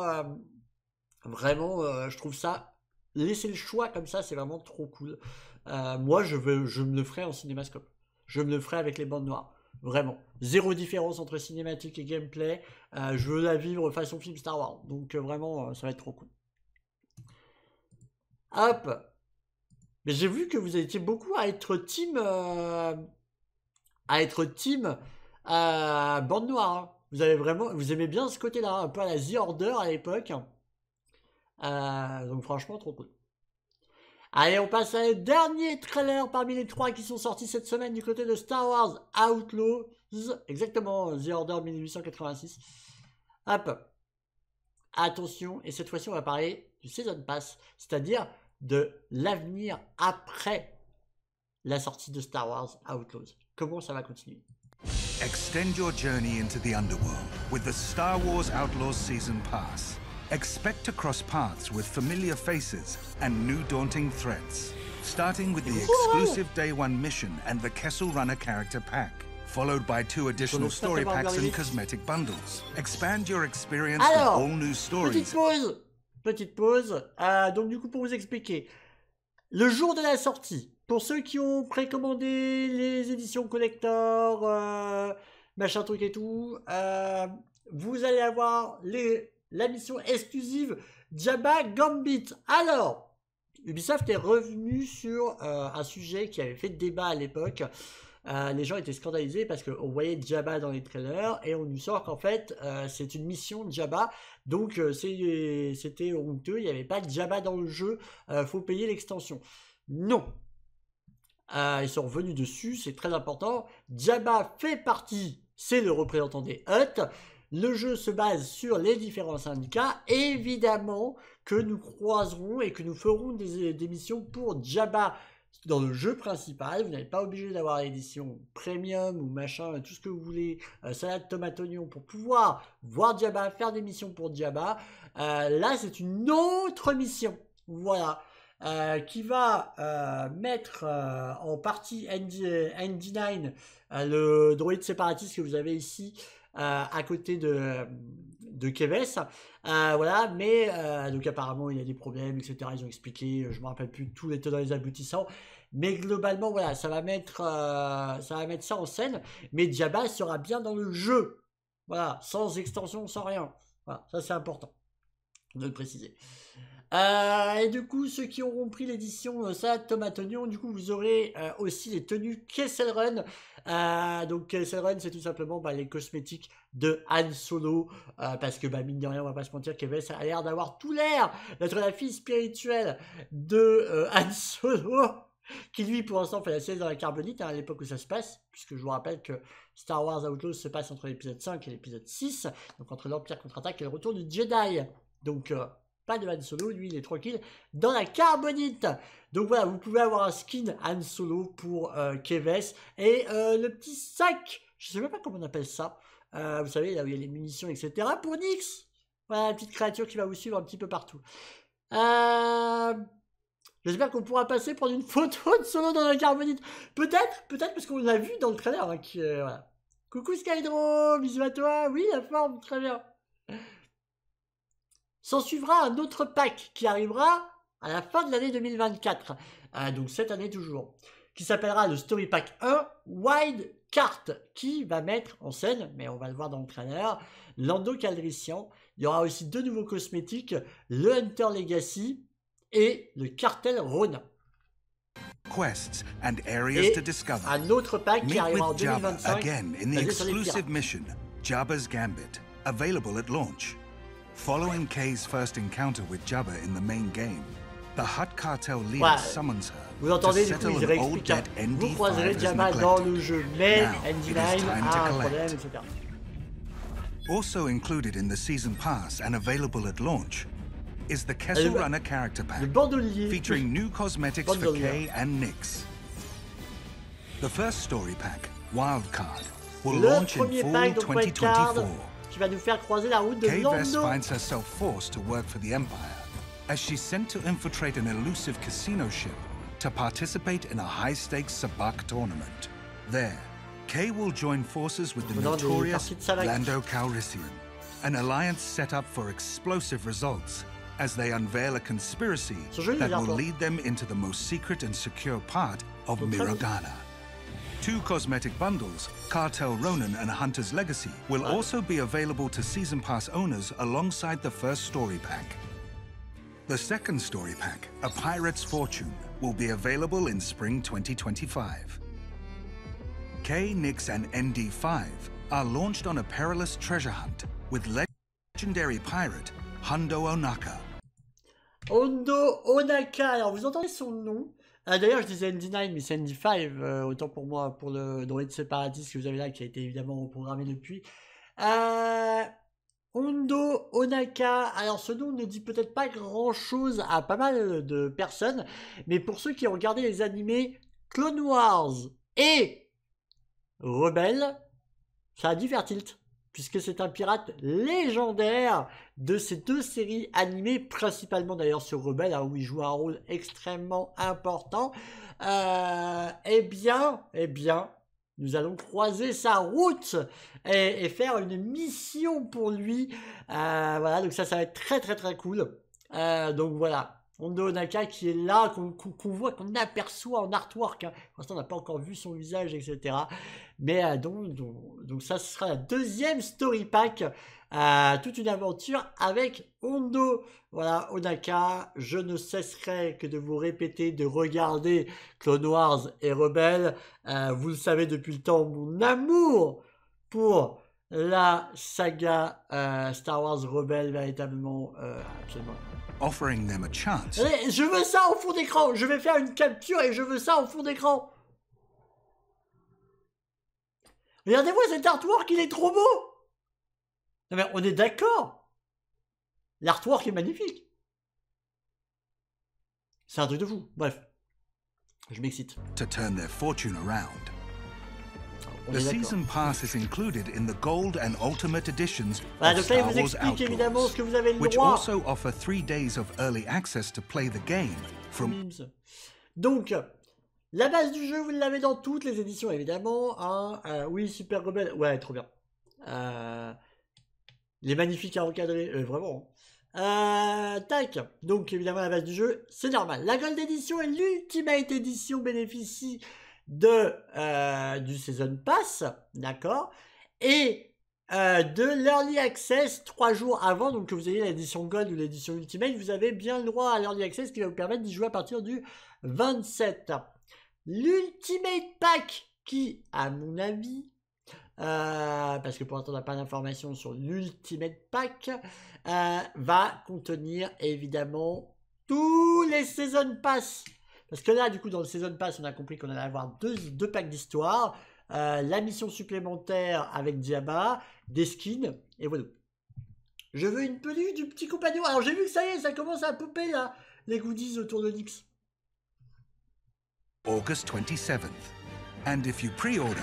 je trouve ça, laisser le choix comme ça, c'est vraiment trop cool. Moi, je me le ferai en cinémascope. Je me le ferai avec les bandes noires. Vraiment. Zéro différence entre cinématique et gameplay. Je veux la vivre façon film Star Wars. Donc vraiment, ça va être trop cool. Hop. Mais j'ai vu que vous étiez beaucoup à être team... bande noire. Hein. Vous aimez bien ce côté-là, un peu à la The Order à l'époque. Donc franchement, trop cool. Allez, on passe à un dernier trailer parmi les 3 qui sont sortis cette semaine du côté de Star Wars Outlaws. Exactement, The Order 1886. Hop. Attention, et cette fois-ci, on va parler du Season Pass, c'est-à-dire de l'avenir après la sortie de Star Wars Outlaws. Comment ça va continuer? Extend your journey into the underworld with the Star Wars Outlaws Season Pass. Expect to cross paths with familiar faces and new daunting threats. Starting with the exclusive Day One mission and the Kessel Runner character pack, followed by 2 additional story packs and cosmetic bundles. Expand your experience with all new stories. Petite pause. Donc du coup, pour vous expliquer, le jour de la sortie, pour ceux qui ont précommandé les éditions collector, machin truc et tout, vous allez avoir la mission exclusive Jabba Gambit. Alors, Ubisoft est revenu sur un sujet qui avait fait débat à l'époque. Les gens étaient scandalisés parce qu'on voyait Jabba dans les trailers et on nous sort qu'en fait c'est une mission de Jabba. Donc c'était honteux, il n'y avait pas de Jabba dans le jeu, faut payer l'extension. Non. Ils sont revenus dessus, c'est très important. Jabba fait partie, c'est le représentant des Hutt. Le jeu se base sur les différents syndicats. Évidemment que nous croiserons et que nous ferons des missions pour Jabba dans le jeu principal. Vous n'êtes pas obligé d'avoir l'édition premium ou machin, tout ce que vous voulez, salade, tomate, oignon, pour pouvoir voir Jabba, faire des missions pour Jabba. Là, c'est une autre mission. Voilà. Qui va mettre en partie ND9, le droïde séparatiste que vous avez ici à côté de Keves. Voilà, mais donc apparemment il y a des problèmes, etc. Ils ont expliqué, je me rappelle plus tous les tenants et les aboutissants. Mais globalement, voilà, ça va mettre ça en scène. Mais Jabba sera bien dans le jeu. Voilà, sans extension, sans rien. Voilà, ça c'est important de le préciser. Et du coup, ceux qui auront pris l'édition Salade Tomate Oignon, du coup, vous aurez aussi les tenues Kessel Run. Donc Kessel Run, c'est tout simplement les cosmétiques de Han Solo. Parce que, mine de rien, on va pas se mentir, Keves a l'air d'avoir tout l'air d'être la fille spirituelle de Han Solo. Qui lui, pour l'instant, fait la sieste dans la carbonite à l'époque où ça se passe. Puisque je vous rappelle que Star Wars Outlaws se passe entre l'épisode 5 et l'épisode 6. Donc entre l'Empire contre-attaque et le retour du Jedi. Donc... pas de Han Solo, lui il est tranquille dans la carbonite. Donc voilà, vous pouvez avoir un skin Han Solo pour Keves et le petit sac, je sais même pas comment on appelle ça, vous savez là où il y a les munitions etc. pour Nyx. Voilà la petite créature qui va vous suivre un petit peu partout. J'espère qu'on pourra passer prendre une photo de Solo dans la carbonite. Peut-être parce qu'on l'a vu dans le trailer. Hein, voilà. Coucou Skydro, bisous à toi. Oui, la forme, très bien. S'en suivra un autre pack qui arrivera à la fin de l'année 2024. Donc cette année toujours. Qui s'appellera le Story Pack 1 Wild Cart. Qui va mettre en scène, mais on va le voir dans le trailer, Lando Calrissian. Il y aura aussi 2 nouveaux cosmétiques, le Hunter Legacy et le Cartel Ronin. Quests and areas to discover. Un autre pack qui Meet arrivera en with Jabba 2025. again in the exclusive mission, Jabba's Gambit, available at launch. Following Kay's first encounter with Jabba in the main game, the Hutt cartel leader summons her. Vous entendez, to du coup, settle ils an old réexpliquent. debt ND5 Vous croiserez has Jabba neglected. dans le jeu, mais Now, it is ND9 time to a un collect. problème, etc. Also included in the season pass and available at launch is the Kessel Runner character pack, Le bandolier. featuring new cosmetics for Kay and Nyx. The first story pack, Wildcard, will Le launch in premier fall pack, donc Wildcard, 2024. qui va nous faire croiser la route de Kay Vess Lando. finds herself forced to work for the Empire as she's sent to infiltrate an elusive casino ship to participate in a high-stakes sabacc tournament. There, Kay will join forces with the notorious Lando Calrissian, an alliance set up for explosive results as they unveil a conspiracy that will lead them into the most secret and secure part of Mirogana. 2 cosmetic bundles, Cartel Ronin and Hunter's Legacy, will also be available to Season Pass owners alongside the first story pack. The second story pack, A Pirate's Fortune, will be available in spring 2025. Kay, Nyx, and ND5 are launched on a perilous treasure hunt with legendary pirate Hondo Ohnaka. Hondo Ohnaka, alors vous entendez son nom. D'ailleurs, je disais ND9, mais c'est ND5, autant pour moi, pour le droïde séparatiste que vous avez là, qui a été évidemment programmé depuis. Hondo Ohnaka, alors ce nom ne dit peut-être pas grand-chose à pas mal de personnes, mais pour ceux qui ont regardé les animés Clone Wars et Rebelle, ça a dû faire tilt, puisque c'est un pirate légendaire de ces 2 séries animées, principalement d'ailleurs sur Rebelle, où il joue un rôle extrêmement important. Eh bien, nous allons croiser sa route et faire une mission pour lui. Voilà, donc ça va être très très très cool. Donc voilà. Hondo Ohnaka qui est là, qu'on voit, qu'on aperçoit en artwork. Hein. Pour l'instant, on n'a pas encore vu son visage, etc. Mais donc ça, ce sera la 2e story pack. Toute une aventure avec Hondo. Voilà, Ohnaka. Je ne cesserai que de vous répéter, de regarder Clone Wars et Rebelle. Vous le savez depuis le temps, mon amour pour la saga Star Wars Rebelle, véritablement, absolument. Offering them a chance. Allez, je veux ça en fond d'écran. Je vais faire une capture et je veux ça en fond d'écran. Regardez-moi cet artwork, il est trop beau. Non mais on est d'accord. L'artwork est magnifique. C'est un truc de fou. Bref, je m'excite. To turn their fortune around. The season pass is included in the gold and ultimate editions of Star Wars Outlaws, which also offer 3 days of early access to play the game from... Donc, la base du jeu, vous l'avez dans toutes les éditions, évidemment. Hein. Oui, Super Rebelle. Ouais, trop bien. Les magnifiques à recadrer, vraiment. Tac. Donc, évidemment, la base du jeu, c'est normal. La Gold Edition et l'Ultimate Edition bénéficient du Season Pass, d'accord, et de l'Early Access 3 jours avant, donc que vous ayez l'édition Gold ou l'édition Ultimate, vous avez bien le droit à l'Early Access qui va vous permettre d'y jouer à partir du 27. L'Ultimate Pack qui, à mon avis, parce que pour l'instant on n'a pas d'informations sur l'Ultimate Pack, va contenir évidemment tous les Season Pass. Parce que là, du coup, dans le Season Pass, on a compris qu'on allait avoir deux packs d'histoire, la mission supplémentaire avec Jabba, des skins, et voilà. Je veux une peluche du petit compagnon. Alors j'ai vu que ça y est, ça commence à popper là, les goodies autour de Nyx. August 27th. And if you pre-order,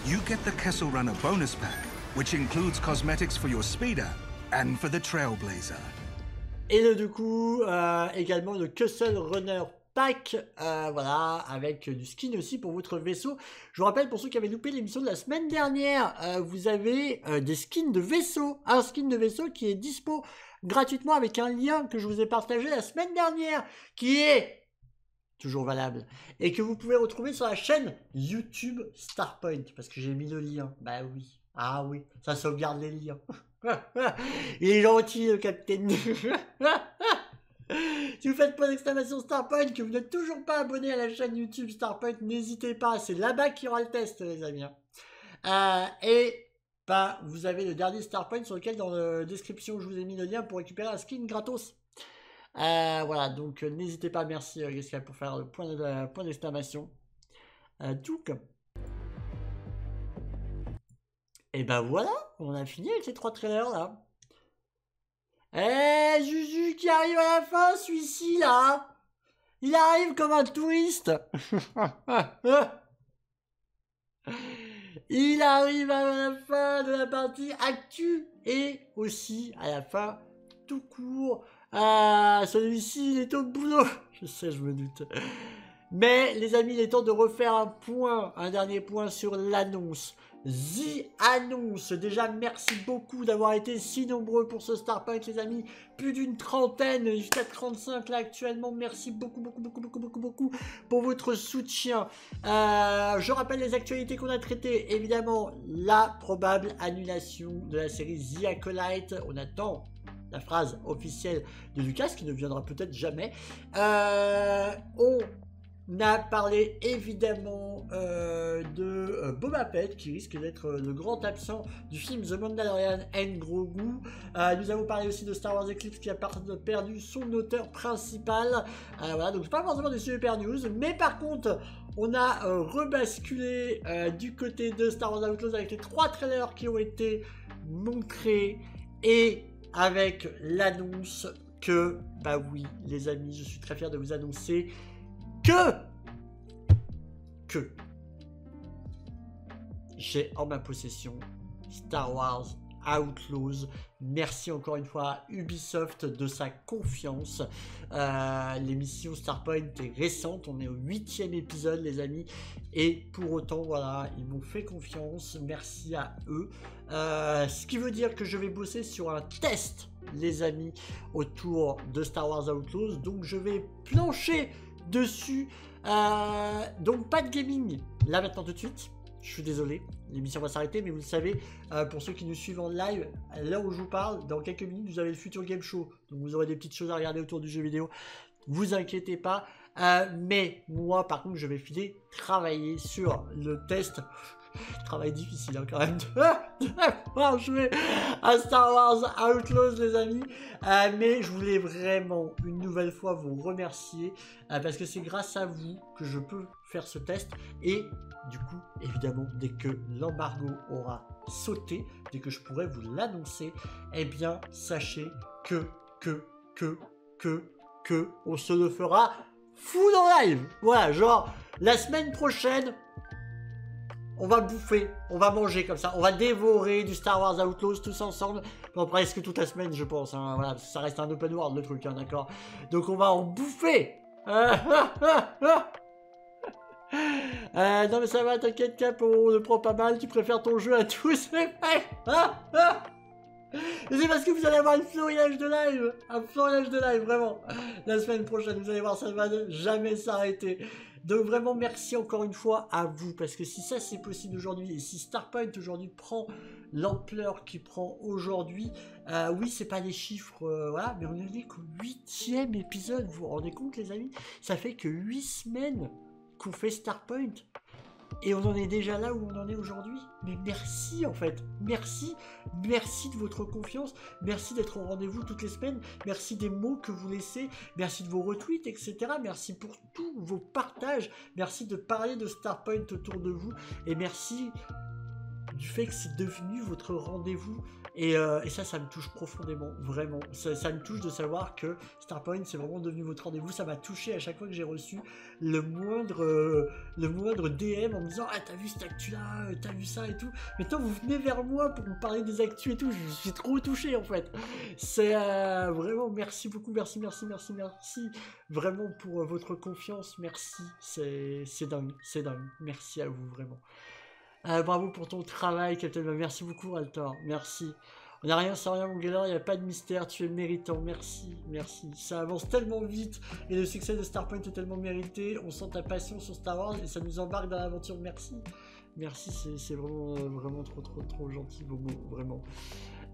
you get the Kessel Runner bonus pack, which includes cosmetics for your speeder and for the Trailblazer. Et le, du coup, également le Kessel Runner pack, voilà, avec du skin aussi pour votre vaisseau. Je vous rappelle, pour ceux qui avaient loupé l'émission de la semaine dernière, vous avez des skins de vaisseau. Un skin de vaisseau qui est dispo gratuitement avec un lien que je vous ai partagé la semaine dernière, qui est toujours valable, et que vous pouvez retrouver sur la chaîne YouTube Starpoint, parce que j'ai mis le lien. Bah oui, ah oui, ça sauvegarde les liens. Il est gentil le capitaine. Si vous faites point d'exclamation Starpoint, que vous n'êtes toujours pas abonné à la chaîne YouTube Starpoint, n'hésitez pas, c'est là-bas qu'il y aura le test les amis. Et bah, vous avez le dernier Starpoint sur lequel dans la description je vous ai mis le lien pour récupérer un skin gratos. Voilà, donc n'hésitez pas, merci Jessica pour faire le point d'exclamation. Tout comme. Et ben voilà, on a fini avec ces 3 trailers là. Eh, Juju qui arrive à la fin, celui-ci là. Il arrive comme un touriste. Il arrive à la fin de la partie actu et aussi à la fin tout court. Ah, celui-ci, il est au boulot. Je sais, je me doute. Mais, les amis, il est temps de refaire un dernier point sur l'annonce. The Annonce. Déjà, merci beaucoup d'avoir été si nombreux pour ce Starpoint, les amis. Plus d'une trentaine, jusqu'à 35 là actuellement. Merci beaucoup pour votre soutien. Je rappelle les actualités qu'on a traitées. Évidemment, la probable annulation de la série The Acolyte. On attend la phrase officielle de Lucas, qui ne viendra peut-être jamais. On a parlé évidemment de Boba Fett, qui risque d'être le grand absent du film The Mandalorian and Grogu. Nous avons parlé aussi de Star Wars Eclipse, qui a perdu son auteur principal. Voilà, donc pas forcément des super news, mais par contre, on a rebasculé du côté de Star Wars Outlaws avec les 3 trailers qui ont été montrés et avec l'annonce que, bah oui, les amis, je suis très fier de vous annoncer que j'ai en ma possession Star Wars Outlaws. Merci encore une fois à Ubisoft de sa confiance. L'émission Starpoint est récente, on est au 8e épisode les amis, et pour autant voilà, ils m'ont fait confiance, merci à eux. Ce qui veut dire que je vais bosser sur un test les amis autour de Star Wars Outlaws, donc je vais plancher dessus. Donc pas de gaming là maintenant tout de suite, je suis désolé, l'émission va s'arrêter, mais vous le savez, pour ceux qui nous suivent en live, là où je vous parle, dans quelques minutes vous avez le futur game show, donc vous aurez des petites choses à regarder autour du jeu vidéo, vous inquiétez pas. Mais moi par contre je vais filer travailler sur le test. Travail difficile hein, quand même de jouer à Star Wars Outlaws les amis, mais je voulais vraiment une nouvelle fois vous remercier parce que c'est grâce à vous que je peux faire ce test, et du coup évidemment dès que l'embargo aura sauté, dès que je pourrai vous l'annoncer, eh bien sachez que on se le fera full en live. Voilà, genre la semaine prochaine on va bouffer, on va manger comme ça, on va dévorer du Star Wars Outlaws tous ensemble, pendant presque toute la semaine je pense, hein, voilà, ça reste un open world le truc, hein, d'accord. Donc on va en bouffer. Non mais ça va, t'inquiète Cap, on le prend pas mal, tu préfères ton jeu à tous les mecs. C'est parce que vous allez avoir un florilège de live, vraiment. La semaine prochaine, vous allez voir, ça ne va jamais s'arrêter. Donc vraiment, merci encore une fois à vous, parce que si ça c'est possible aujourd'hui, et si Starpoint aujourd'hui prend l'ampleur qu'il prend aujourd'hui, oui, c'est pas des chiffres, voilà, mais on est qu'au 8e épisode, vous vous rendez compte les amis? Ça fait que 8 semaines qu'on fait Starpoint. Et on en est déjà là où on en est aujourd'hui. Mais merci en fait, merci de votre confiance, merci d'être au rendez-vous toutes les semaines, merci des mots que vous laissez, merci de vos retweets, etc. Merci pour tous vos partages, merci de parler de Starpoint autour de vous, et merci du fait que c'est devenu votre rendez-vous. Et ça me touche profondément, vraiment. Ça me touche de savoir que Starpoint, c'est vraiment devenu votre rendez-vous. Ça m'a touché à chaque fois que j'ai reçu le moindre DM en me disant « Ah, t'as vu cette actu-là, t'as vu ça et tout. » Maintenant, vous venez vers moi pour me parler des actus et tout. Je suis trop touché, en fait. C'est vraiment, merci beaucoup, merci. Vraiment pour votre confiance, merci. C'est dingue. Merci à vous, vraiment. Bravo pour ton travail, Captain. Merci beaucoup, Altor. Merci. On n'a rien sans rien, mon gars. Il n'y a pas de mystère. Tu es méritant. Merci. Ça avance tellement vite. Et le succès de Starpoint est tellement mérité. On sent ta passion sur Star Wars et ça nous embarque dans l'aventure. Merci. C'est vraiment trop gentil, vos mots. Vraiment.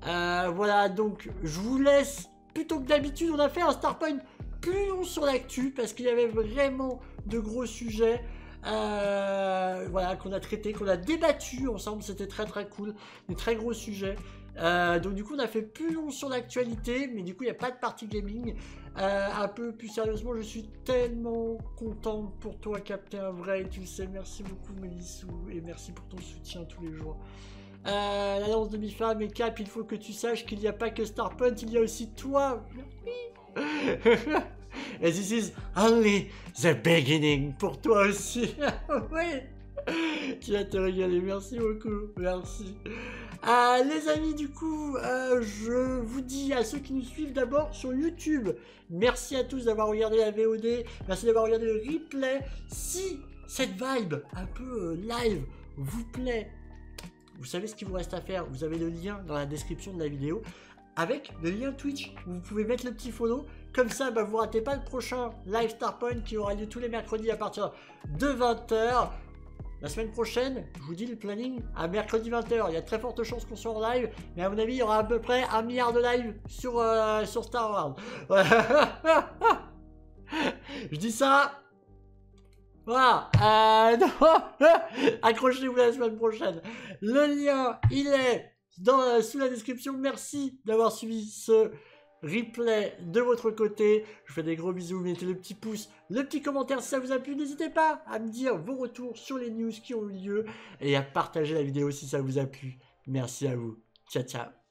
Voilà, donc, je vous laisse. Plutôt que d'habitude, on a fait un Starpoint plus long sur l'actu parce qu'il y avait vraiment de gros sujets. Voilà, qu'on a traité, qu'on a débattu ensemble, c'était très cool, des très gros sujets. Donc du coup on a fait plus long sur l'actualité, mais du coup il n'y a pas de partie gaming. Un peu plus sérieusement, je suis tellement content pour toi, Captain Vrai, tu le sais. Merci beaucoup, Mélissou, et merci pour ton soutien tous les jours. L'annonce de mi-femme et Cap, il faut que tu saches qu'il n'y a pas que Starpoint, il y a aussi toi. Et this is only the beginning pour toi aussi. Oui, tu vas te régaler. Merci beaucoup. Merci. Les amis, du coup, je vous dis à ceux qui nous suivent d'abord sur YouTube, merci à tous d'avoir regardé la VOD. Merci d'avoir regardé le replay. Si cette vibe un peu live vous plaît, vous savez ce qu'il vous reste à faire. Vous avez le lien dans la description de la vidéo avec le lien Twitch. Vous pouvez mettre le petit follow. Comme ça, bah, vous ratez pas le prochain live Starpoint qui aura lieu tous les mercredis à partir de 20 h. La semaine prochaine, je vous dis le planning à mercredi 20 h. Il y a très forte chance qu'on soit en live, mais à mon avis, il y aura à peu près 1 milliard de live sur Star Wars. Je dis ça. Voilà. Accrochez-vous la semaine prochaine. Le lien, il est sous la description. Merci d'avoir suivi ce replay de votre côté. Je vous fais des gros bisous. Mettez le petit pouce, le petit commentaire si ça vous a plu. N'hésitez pas à me dire vos retours sur les news qui ont eu lieu et à partager la vidéo si ça vous a plu. Merci à vous. Ciao.